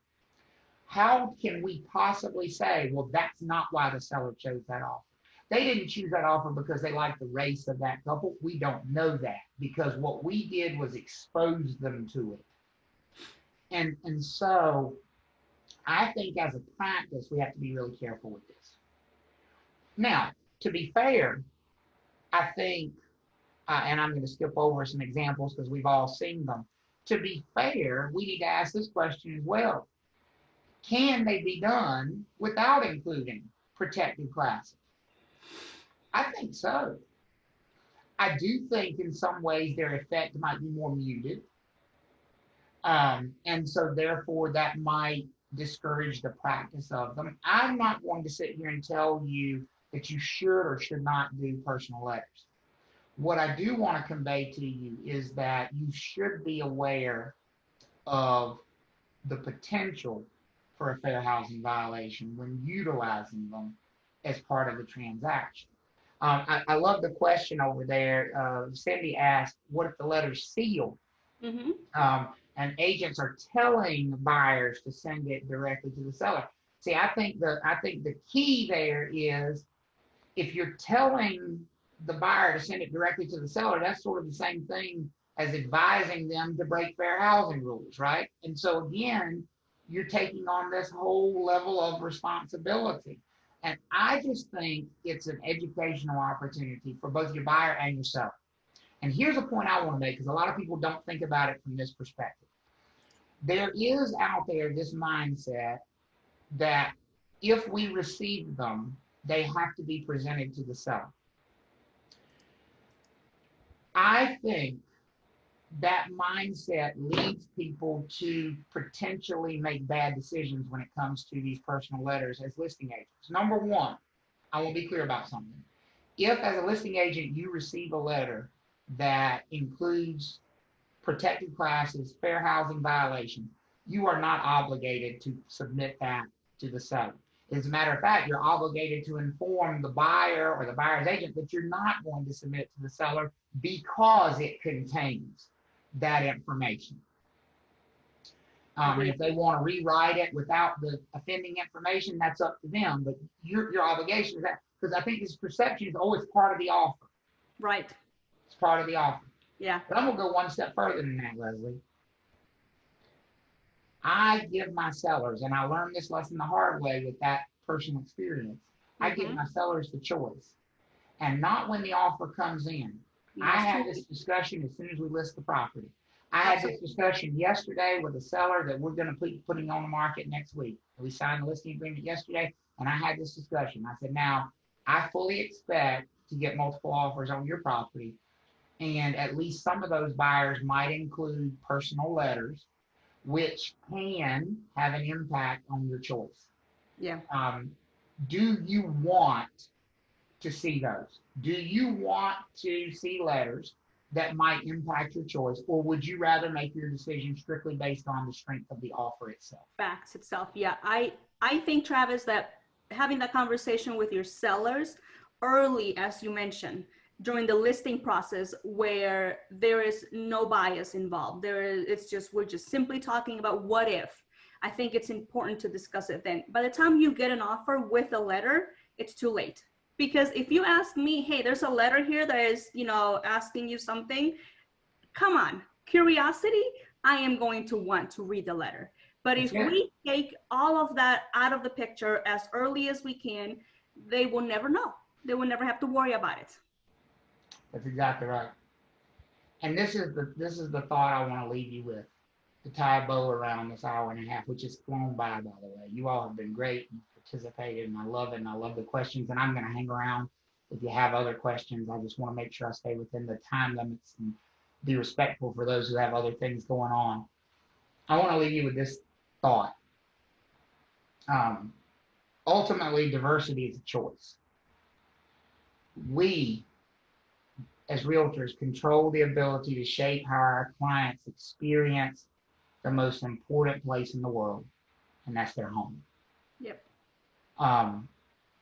Speaker 2: how can we possibly say, well, that's not why the seller chose that offer? They didn't choose that offer because they liked the race of that couple. We don't know that, because what we did was expose them to it. And so I think as a practice, we have to be really careful with this. Now, to be fair, I think, and I'm going to skip over some examples because we've all seen them. To be fair, we need to ask this question as well. Can they be done without including protected classes? I think so. I do think in some ways their effect might be more muted. And so therefore that might discourage the practice of them. I'm not going to sit here and tell you that you should or should not do personal letters. What I do want to convey to you is that you should be aware of the potential for a fair housing violation when utilizing them as part of the transaction. I love the question over there. Cindy asked, what if the letter's sealed? Mm-hmm. And agents are telling buyers to send it directly to the seller. See, I think the key there is, if you're telling the buyer to send it directly to the seller, that's sort of the same thing as advising them to break fair housing rules, right? And so again, you're taking on this whole level of responsibility. And I just think it's an educational opportunity for both your buyer and your seller. And here's a point I want to make, because a lot of people don't think about it from this perspective. There is out there this mindset that if we receive them, they have to be presented to the seller. I think that mindset leads people to potentially make bad decisions when it comes to these personal letters as listing agents. Number one, I want to be clear about something. If as a listing agent you receive a letter that includes protected classes, fair housing violation, you are not obligated to submit that to the seller. As a matter of fact, you're obligated to inform the buyer or the buyer's agent that you're not going to submit to the seller because it contains that information. And if they want to rewrite it without the offending information, that's up to them. But your obligation is that, because I think this perception is, oh, it's part of the offer.
Speaker 3: Right.
Speaker 2: It's part of the offer.
Speaker 3: Yeah.
Speaker 2: But I'm going to go one step further than that, Leslie. I give my sellers, and I learned this lesson the hard way with that personal experience, I give my sellers the choice. And not when the offer comes in. I had this discussion as soon as we list the property. I had this discussion yesterday with a seller that we're going to be putting on the market next week. We signed the listing agreement yesterday, and I had this discussion. I said, now, I fully expect to get multiple offers on your property, and at least some of those buyers might include personal letters, which can have an impact on your choice.
Speaker 3: Yeah.
Speaker 2: Do you want to see those? Do you want to see letters that might impact your choice, or would you rather make your decision strictly based on the strength of the offer itself?
Speaker 3: Facts itself. Yeah, I think, Travis, that having that conversation with your sellers early, as you mentioned, during the listing process, where there is no bias involved, we're just simply talking about what if. I think it's important to discuss it then. By the time you get an offer with a letter, it's too late. Because if you ask me, hey, there's a letter here that is, asking you something, come on, curiosity, I am going to want to read the letter. But if we take all of that out of the picture as early as we can, they will never know. They will never have to worry about it.
Speaker 2: That's exactly right. And this is the thought I want to leave you with, to tie a bow around this hour and a half, which has flown by the way. You all have been great. You participated, and I love it, and I love the questions, and I'm going to hang around if you have other questions. I just want to make sure I stay within the time limits and be respectful for those who have other things going on. I want to leave you with this thought. Ultimately, diversity is a choice. We, as realtors, control the ability to shape how our clients experience the most important place in the world, and that's their home.
Speaker 3: Yep.
Speaker 2: And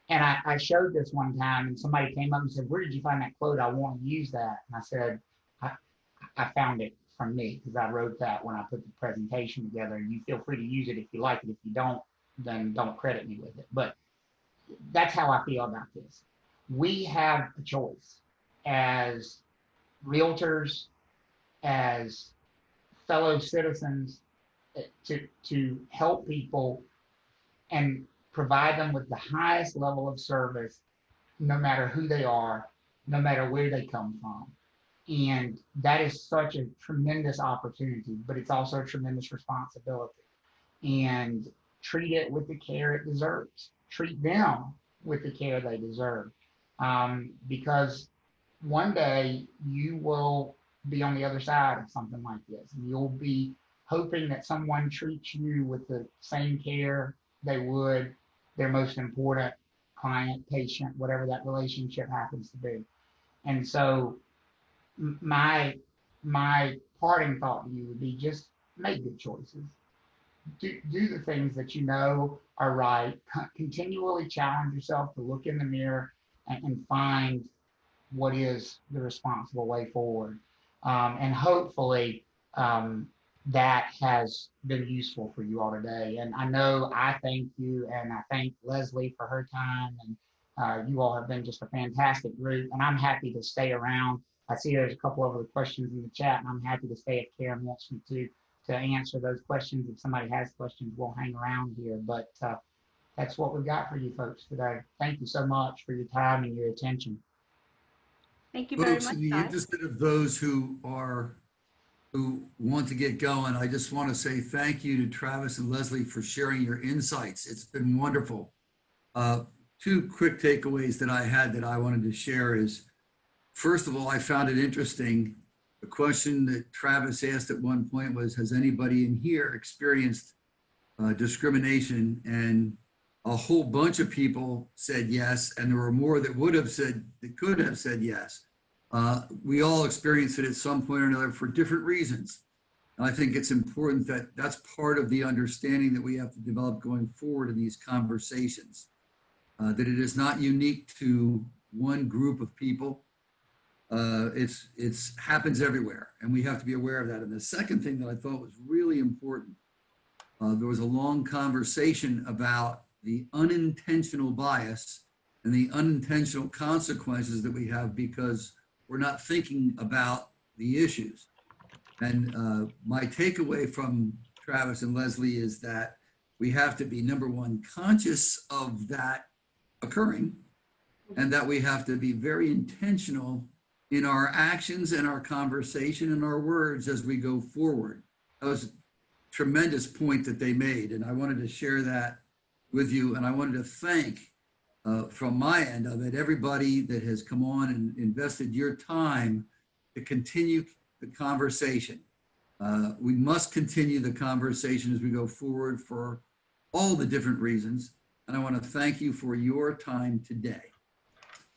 Speaker 2: I showed this one time, and somebody came up and said, "Where did you find that quote? I want to use that." And I said, I found it from me, because I wrote that when I put the presentation together. And you feel free to use it if you like it. If you don't, then don't credit me with it. But that's how I feel about this. We have a choice as realtors, as fellow citizens, to help people and provide them with the highest level of service, no matter who they are, no matter where they come from. And that is such a tremendous opportunity, but it's also a tremendous responsibility. And treat it with the care it deserves. Treat them with the care they deserve. Because one day you will be on the other side of something like this, and you'll be hoping that someone treats you with the same care they would their most important client, patient, whatever that relationship happens to be. And so my parting thought to you would be, just make good choices. Do the things that you know are right. Continually challenge yourself to look in the mirror and find what is the responsible way forward. And hopefully that has been useful for you all today. And I know I thank you, and I thank Leslie for her time, and you all have been just a fantastic group, and I'm happy to stay around. I see there's a couple of other questions in the chat, and I'm happy to stay if Karen wants me to answer those questions. If somebody has questions, we'll hang around here. But that's what we've got for you folks today. Thank you so much for your time and your attention.
Speaker 3: Thank you very
Speaker 1: Folks,
Speaker 3: much,
Speaker 1: in the
Speaker 3: guys.
Speaker 1: interest of those who want to get going, I just want to say thank you to Travis and Leslie for sharing your insights. It's been wonderful. Two quick takeaways that I had that I wanted to share is, first of all, I found it interesting. The question that Travis asked at one point was, has anybody in here experienced discrimination? And a whole bunch of people said yes, and there were more that could have said yes. We all experience it at some point or another for different reasons. And I think it's important that that's part of the understanding that we have to develop going forward in these conversations, that it is not unique to one group of people. It's happens everywhere, and we have to be aware of that. And the second thing that I thought was really important, there was a long conversation about the unintentional bias and the unintentional consequences that we have because we're not thinking about the issues. And my takeaway from Travis and Leslie is that we have to be, number one, conscious of that occurring, and that we have to be very intentional in our actions and our conversation and our words as we go forward. That was a tremendous point that they made, and I wanted to share that with you. And I wanted to thank, from my end of it, everybody that has come on and invested your time to continue the conversation. We must continue the conversation as we go forward for all the different reasons. And I want to thank you for your time today.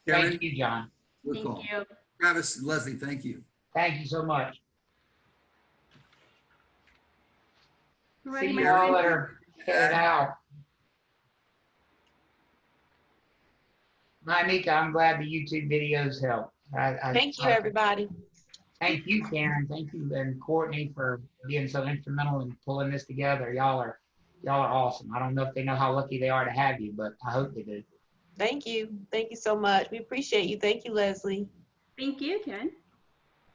Speaker 1: Karen,
Speaker 2: Thank you, John.
Speaker 1: good
Speaker 3: Thank
Speaker 1: call.
Speaker 3: you.
Speaker 1: Travis and Leslie, thank you.
Speaker 2: Thank you so much.
Speaker 3: Right,
Speaker 2: See
Speaker 3: my
Speaker 2: you all
Speaker 3: friend.
Speaker 2: that are headed out. Mika, I'm glad the YouTube videos help.
Speaker 16: Thank you, everybody.
Speaker 2: Thank you, Karen. Thank you, and Courtney, for being so instrumental in pulling this together. Y'all are awesome. I don't know if they know how lucky they are to have you, but I hope they do.
Speaker 16: Thank you. Thank you so much. We appreciate you. Thank you, Leslie.
Speaker 3: Thank you, Karen.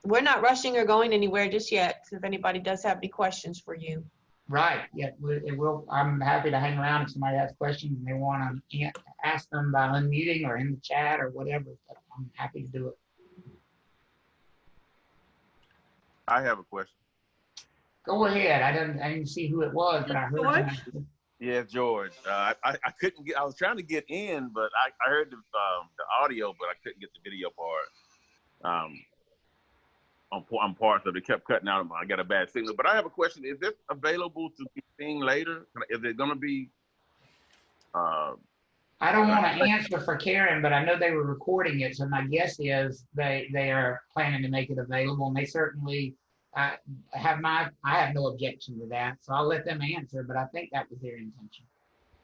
Speaker 16: We're not rushing or going anywhere just yet. If anybody does have any questions for you.
Speaker 2: Right. Yeah. It will. I'm happy to hang around if somebody has questions and they want to ask them by unmuting or in the chat or whatever. But I'm happy to do it.
Speaker 17: I have a question.
Speaker 2: Go ahead. I didn't see who it was, but I heard
Speaker 3: George.
Speaker 17: Yeah, George. I couldn't get. I was trying to get in, but I heard the audio, but I couldn't get the video part. On parts of it kept cutting out. I got a bad signal. But I have a question. Is this available to be seen later? Is it going to be?
Speaker 2: I don't want to answer for Karen, but I know they were recording it, so my guess is they are planning to make it available, and they certainly I have no objection to that, so I'll let them answer. But I think that was their intention.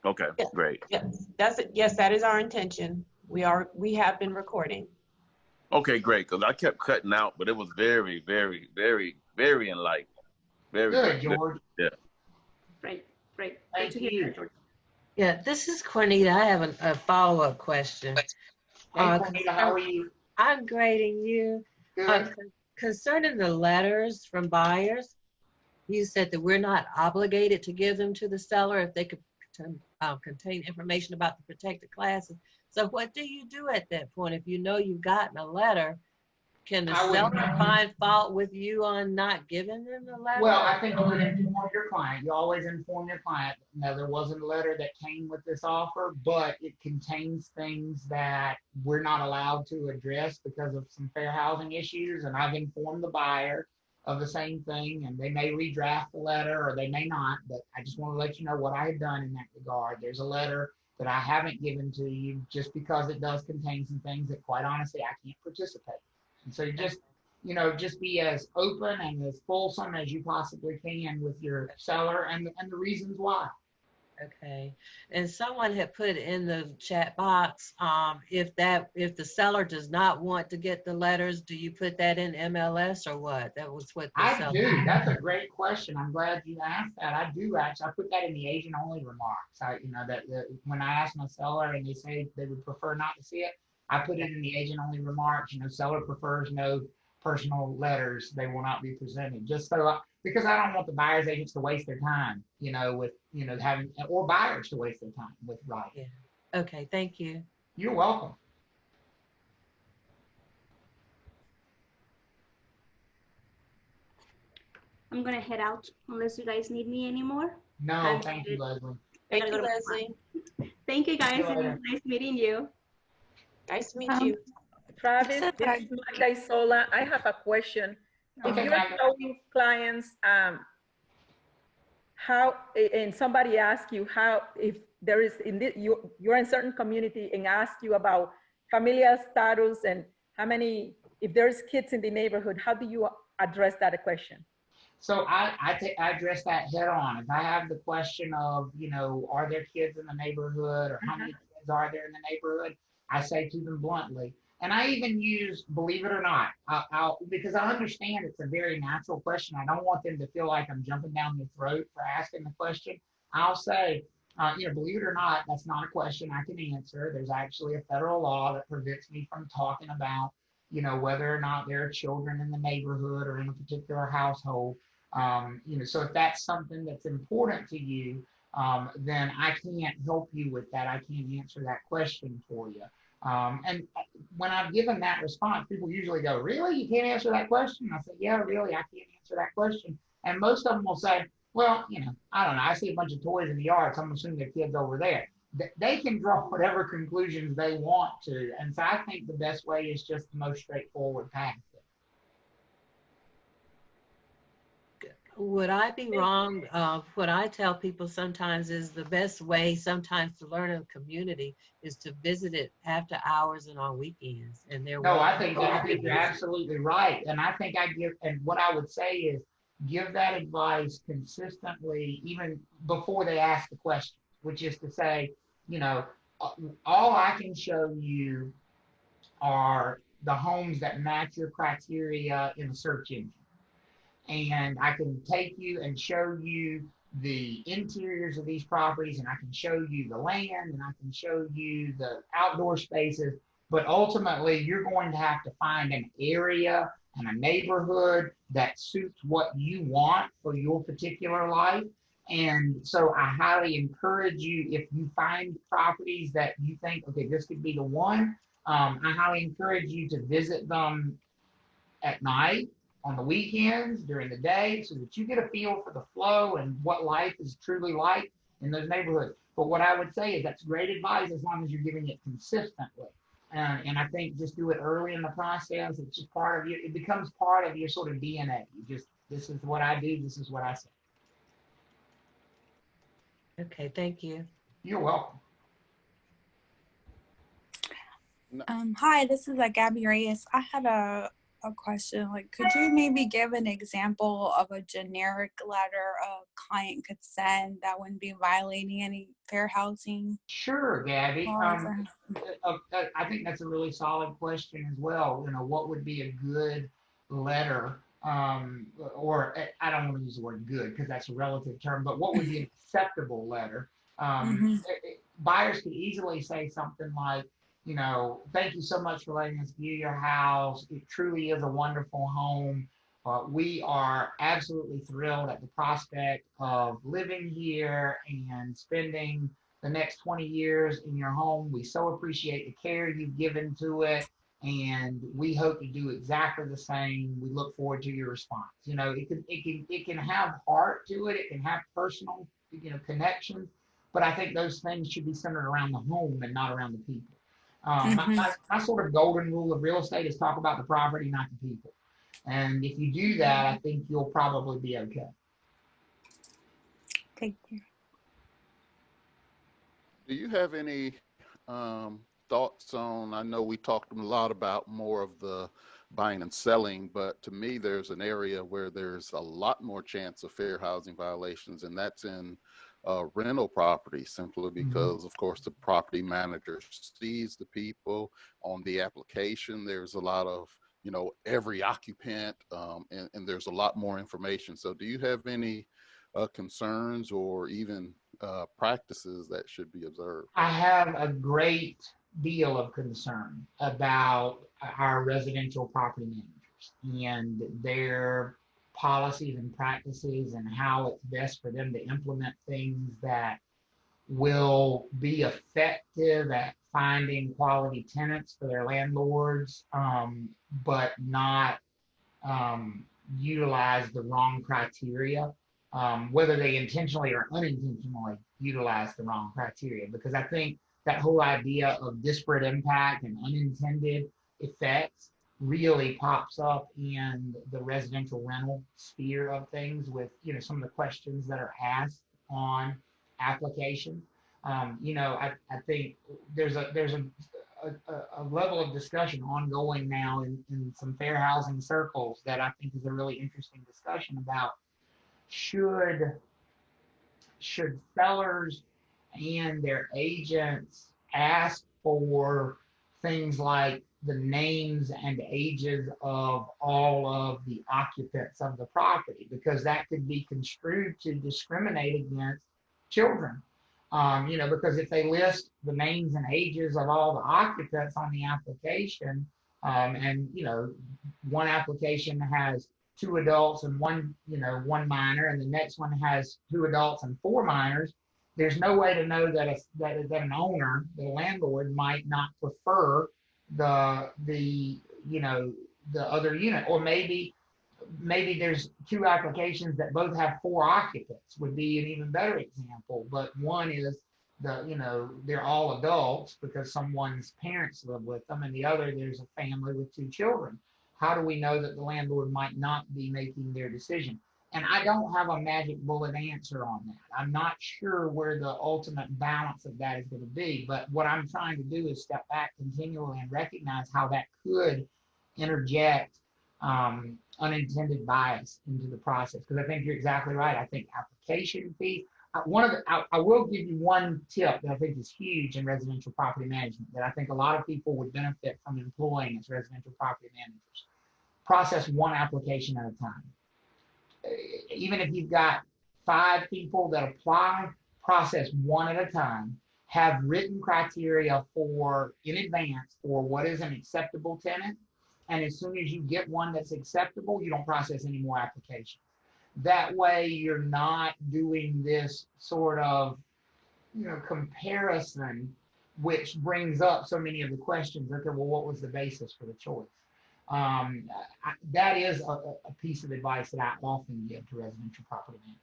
Speaker 17: Okay,
Speaker 16: Yeah.
Speaker 17: great.
Speaker 16: Yes, that's it. Yes, that is our intention. We have been recording.
Speaker 17: Okay, great. Because I kept cutting out, but it was very, very, very, very enlightening. Very
Speaker 2: good, George.
Speaker 17: Yeah.
Speaker 3: Right.
Speaker 2: Thank you.
Speaker 18: Yeah, this is Cornita. I have a follow-up question.
Speaker 2: Hey, Cornita, how are you?
Speaker 18: I'm great, and you?
Speaker 2: Good.
Speaker 18: Concerning the letters from buyers, you said that we're not obligated to give them to the seller if they could contain information about the protected classes. So what do you do at that point if you know you've gotten a letter? Can the seller find fault with you on not giving them the letter?
Speaker 2: Well, I think you would inform your client. You always inform your client. Now, there wasn't a letter that came with this offer, but it contains things that we're not allowed to address because of some fair housing issues. And I've informed the buyer of the same thing, and they may redraft the letter or they may not, but I just want to let you know what I had done in that regard. There's a letter that I haven't given to you just because it does contain some things that, quite honestly, I can't participate. And so just be as open and as fulsome as you possibly can with your seller and the reasons why.
Speaker 18: Okay. And someone had put in the chat box, if the seller does not want to get the letters, do you put that in MLS or what? That was what
Speaker 2: I do. That's a great question. I'm glad you asked that. I do actually. I put that in the agent only remarks. When I ask my seller and they say they would prefer not to see it, I put it in the agent only remarks. Seller prefers no personal letters. They will not be presented. Just so because I don't want the buyer's agents to waste their time, with having, or buyers to waste their time with writing.
Speaker 18: Yeah. Okay. Thank you.
Speaker 2: You're welcome.
Speaker 3: I'm gonna head out unless you guys need me anymore.
Speaker 2: No, thank you, Leslie.
Speaker 16: Thank you, Leslie.
Speaker 3: Thank you, guys. It was nice meeting you.
Speaker 16: Nice to meet you.
Speaker 19: Travis, this is Magda Isola. I have a question. If you're showing clients how, and somebody asks you how, if there is you're in certain community and ask you about familial status and how many, if there's kids in the neighborhood, how do you address that question?
Speaker 2: So I address that head on. If I have the question of, are there kids in the neighborhood or how many kids are there in the neighborhood, I say to them bluntly. And I even use, believe it or not, because I understand it's a very natural question. I don't want them to feel like I'm jumping down their throat for asking the question. I'll say, believe it or not, that's not a question I can answer. There's actually a federal law that prevents me from talking about, whether or not there are children in the neighborhood or in a particular household. So if that's something that's important to you, then I can't help you with that. I can't answer that question for you. And when I've given that response, people usually go, really? You can't answer that question? I say, yeah, really, I can't answer that question. And most of them will say, well, I don't know. I see a bunch of toys in the yard, so I'm assuming the kid's over there. They can draw whatever conclusions they want to. And so I think the best way is just the most straightforward path.
Speaker 18: Would I be wrong? What I tell people sometimes is the best way sometimes to learn a community is to visit it after hours and on weekends. And they're
Speaker 2: No,
Speaker 18: welcome
Speaker 2: I
Speaker 18: to
Speaker 2: think you're
Speaker 18: visit.
Speaker 2: absolutely right. And I think and what I would say is give that advice consistently, even before they ask the question, which is to say, you know, all I can show you are the homes that match your criteria in the search engine. And I can take you and show you the interiors of these properties, and I can show you the land, and I can show you the outdoor spaces. But ultimately, you're going to have to find an area and a neighborhood that suits what you want for your particular life. And so I highly encourage you, if you find properties that you think, okay, this could be the one, I highly encourage you to visit them at night, on the weekends, during the day, so that you get a feel for the flow and what life is truly like in those neighborhoods. But what I would say is that's great advice as long as you're giving it consistently. And I think just do it early in the process. It's just part of you. It becomes part of your sort of DNA. You just, this is what I do. This is what I say.
Speaker 18: Okay, thank you.
Speaker 2: You're welcome.
Speaker 20: Hi, this is Gabby Reyes. I had a question. Like, could you maybe give an example of a generic letter a client could send that wouldn't be violating any fair housing?
Speaker 2: Sure, Gabby.
Speaker 20: laws
Speaker 2: I think that's a really solid question as well. You know, what would be a good letter? Or I don't want to use the word good because that's a relative term, but what would be an acceptable letter? Buyers could easily say something like, you know, thank you so much for letting us view your house. It truly is a wonderful home. We are absolutely thrilled at the prospect of living here and spending the next 20 years in your home. We so appreciate the care you've given to it, and we hope to do exactly the same. We look forward to your response. You know, it can have heart to it. It can have personal, you know, connections. But I think those things should be centered around the home and not around the people. My sort of golden rule of real estate is talk about the property, not the people. And if you do that, I think you'll probably be okay.
Speaker 20: Thank you.
Speaker 21: Do you have any thoughts on, I know we talked a lot about more of the buying and selling, but to me, there's an area where there's a lot more chance of fair housing violations, and that's in rental property, simply because, of course, the property manager sees the people on the application. There's a lot of, you know, every occupant, and there's a lot more information. So do you have any concerns or even practices that should be observed?
Speaker 2: I have a great deal of concern about our residential property managers and their policies and practices and how it's best for them to implement things that will be effective at finding quality tenants for their landlords, but not utilize the wrong criteria, whether they intentionally or unintentionally utilize the wrong criteria. Because I think that whole idea of disparate impact and unintended effects really pops up in the residential rental sphere of things with, you know, some of the questions that are asked on application. You know, I think there's a level of discussion ongoing now in some fair housing circles that I think is a really interesting discussion about should sellers and their agents ask for things like the names and ages of all of the occupants of the property, because that could be construed to discriminate against children. You know, because if they list the names and ages of all the occupants on the application, and, you know, one application has 2 adults and one minor, and the next one has 2 adults and 4 minors, there's no way to know that an owner, the landlord, might not prefer the other unit. Or maybe there's 2 applications that both have 4 occupants, would be an even better example. But one is they're all adults because someone's parents live with them, and the other, there's a family with 2 children. How do we know that the landlord might not be making their decision? And I don't have a magic bullet answer on that. I'm not sure where the ultimate balance of that is going to be. But what I'm trying to do is step back continually and recognize how that could interject unintended bias into the process. Because I think you're exactly right. I think application fees. I will give you one tip that I think is huge in residential property management that I think a lot of people would benefit from employing as residential property managers. Process one application at a time. Even if you've got 5 people that apply, process one at a time. Have written criteria in advance for what is an acceptable tenant. And as soon as you get one that's acceptable, you don't process any more applications. That way you're not doing this sort of, comparison, which brings up so many of the questions. Okay, well, what was the basis for the choice? That is a piece of advice that I often give to residential property managers.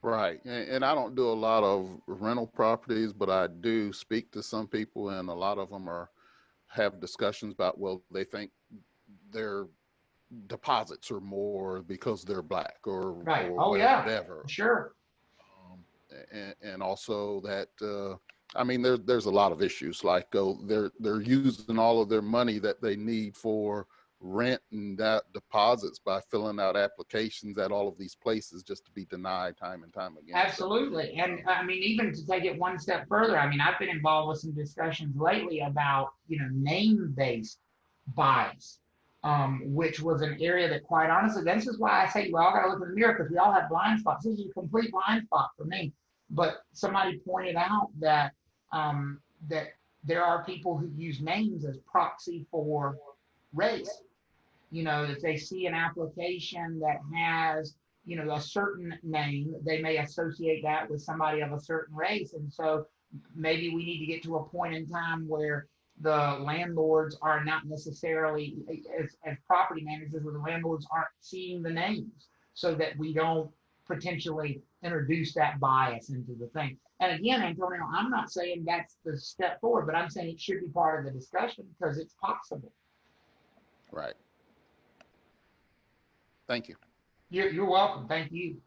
Speaker 21: Right. And I don't do a lot of rental properties, but I do speak to some people, and a lot of them have discussions about, well, they think their deposits are more because they're Black or whatever.
Speaker 2: Sure.
Speaker 21: And also that, there's a lot of issues like they're using all of their money that they need for rent and that deposits by filling out applications at all of these places just to be denied time and time again.
Speaker 2: Absolutely. And even to take it one step further, I've been involved with some discussions lately about, name-based bias, which was an area that, quite honestly, this is why I say we all got to look in the mirror, because we all have blind spots. This is a complete blind spot for me. But somebody pointed out that that there are people who use names as proxy for race. If they see an application that has, a certain name, they may associate that with somebody of a certain race. And so maybe we need to get to a point in time where the landlords are not necessarily, as property managers, where the landlords aren't seeing the names, so that we don't potentially introduce that bias into the thing. And again, Antonio, I'm not saying that's the step forward, but I'm saying it should be part of the discussion because it's possible.
Speaker 21: Right. Thank you.
Speaker 2: You're welcome. Thank you.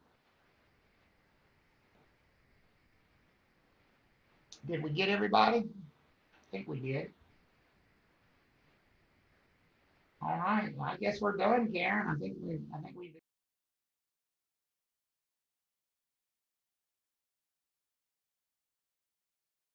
Speaker 2: Did we get everybody? I think we did. All right. Well, I guess we're done, Karen. I think we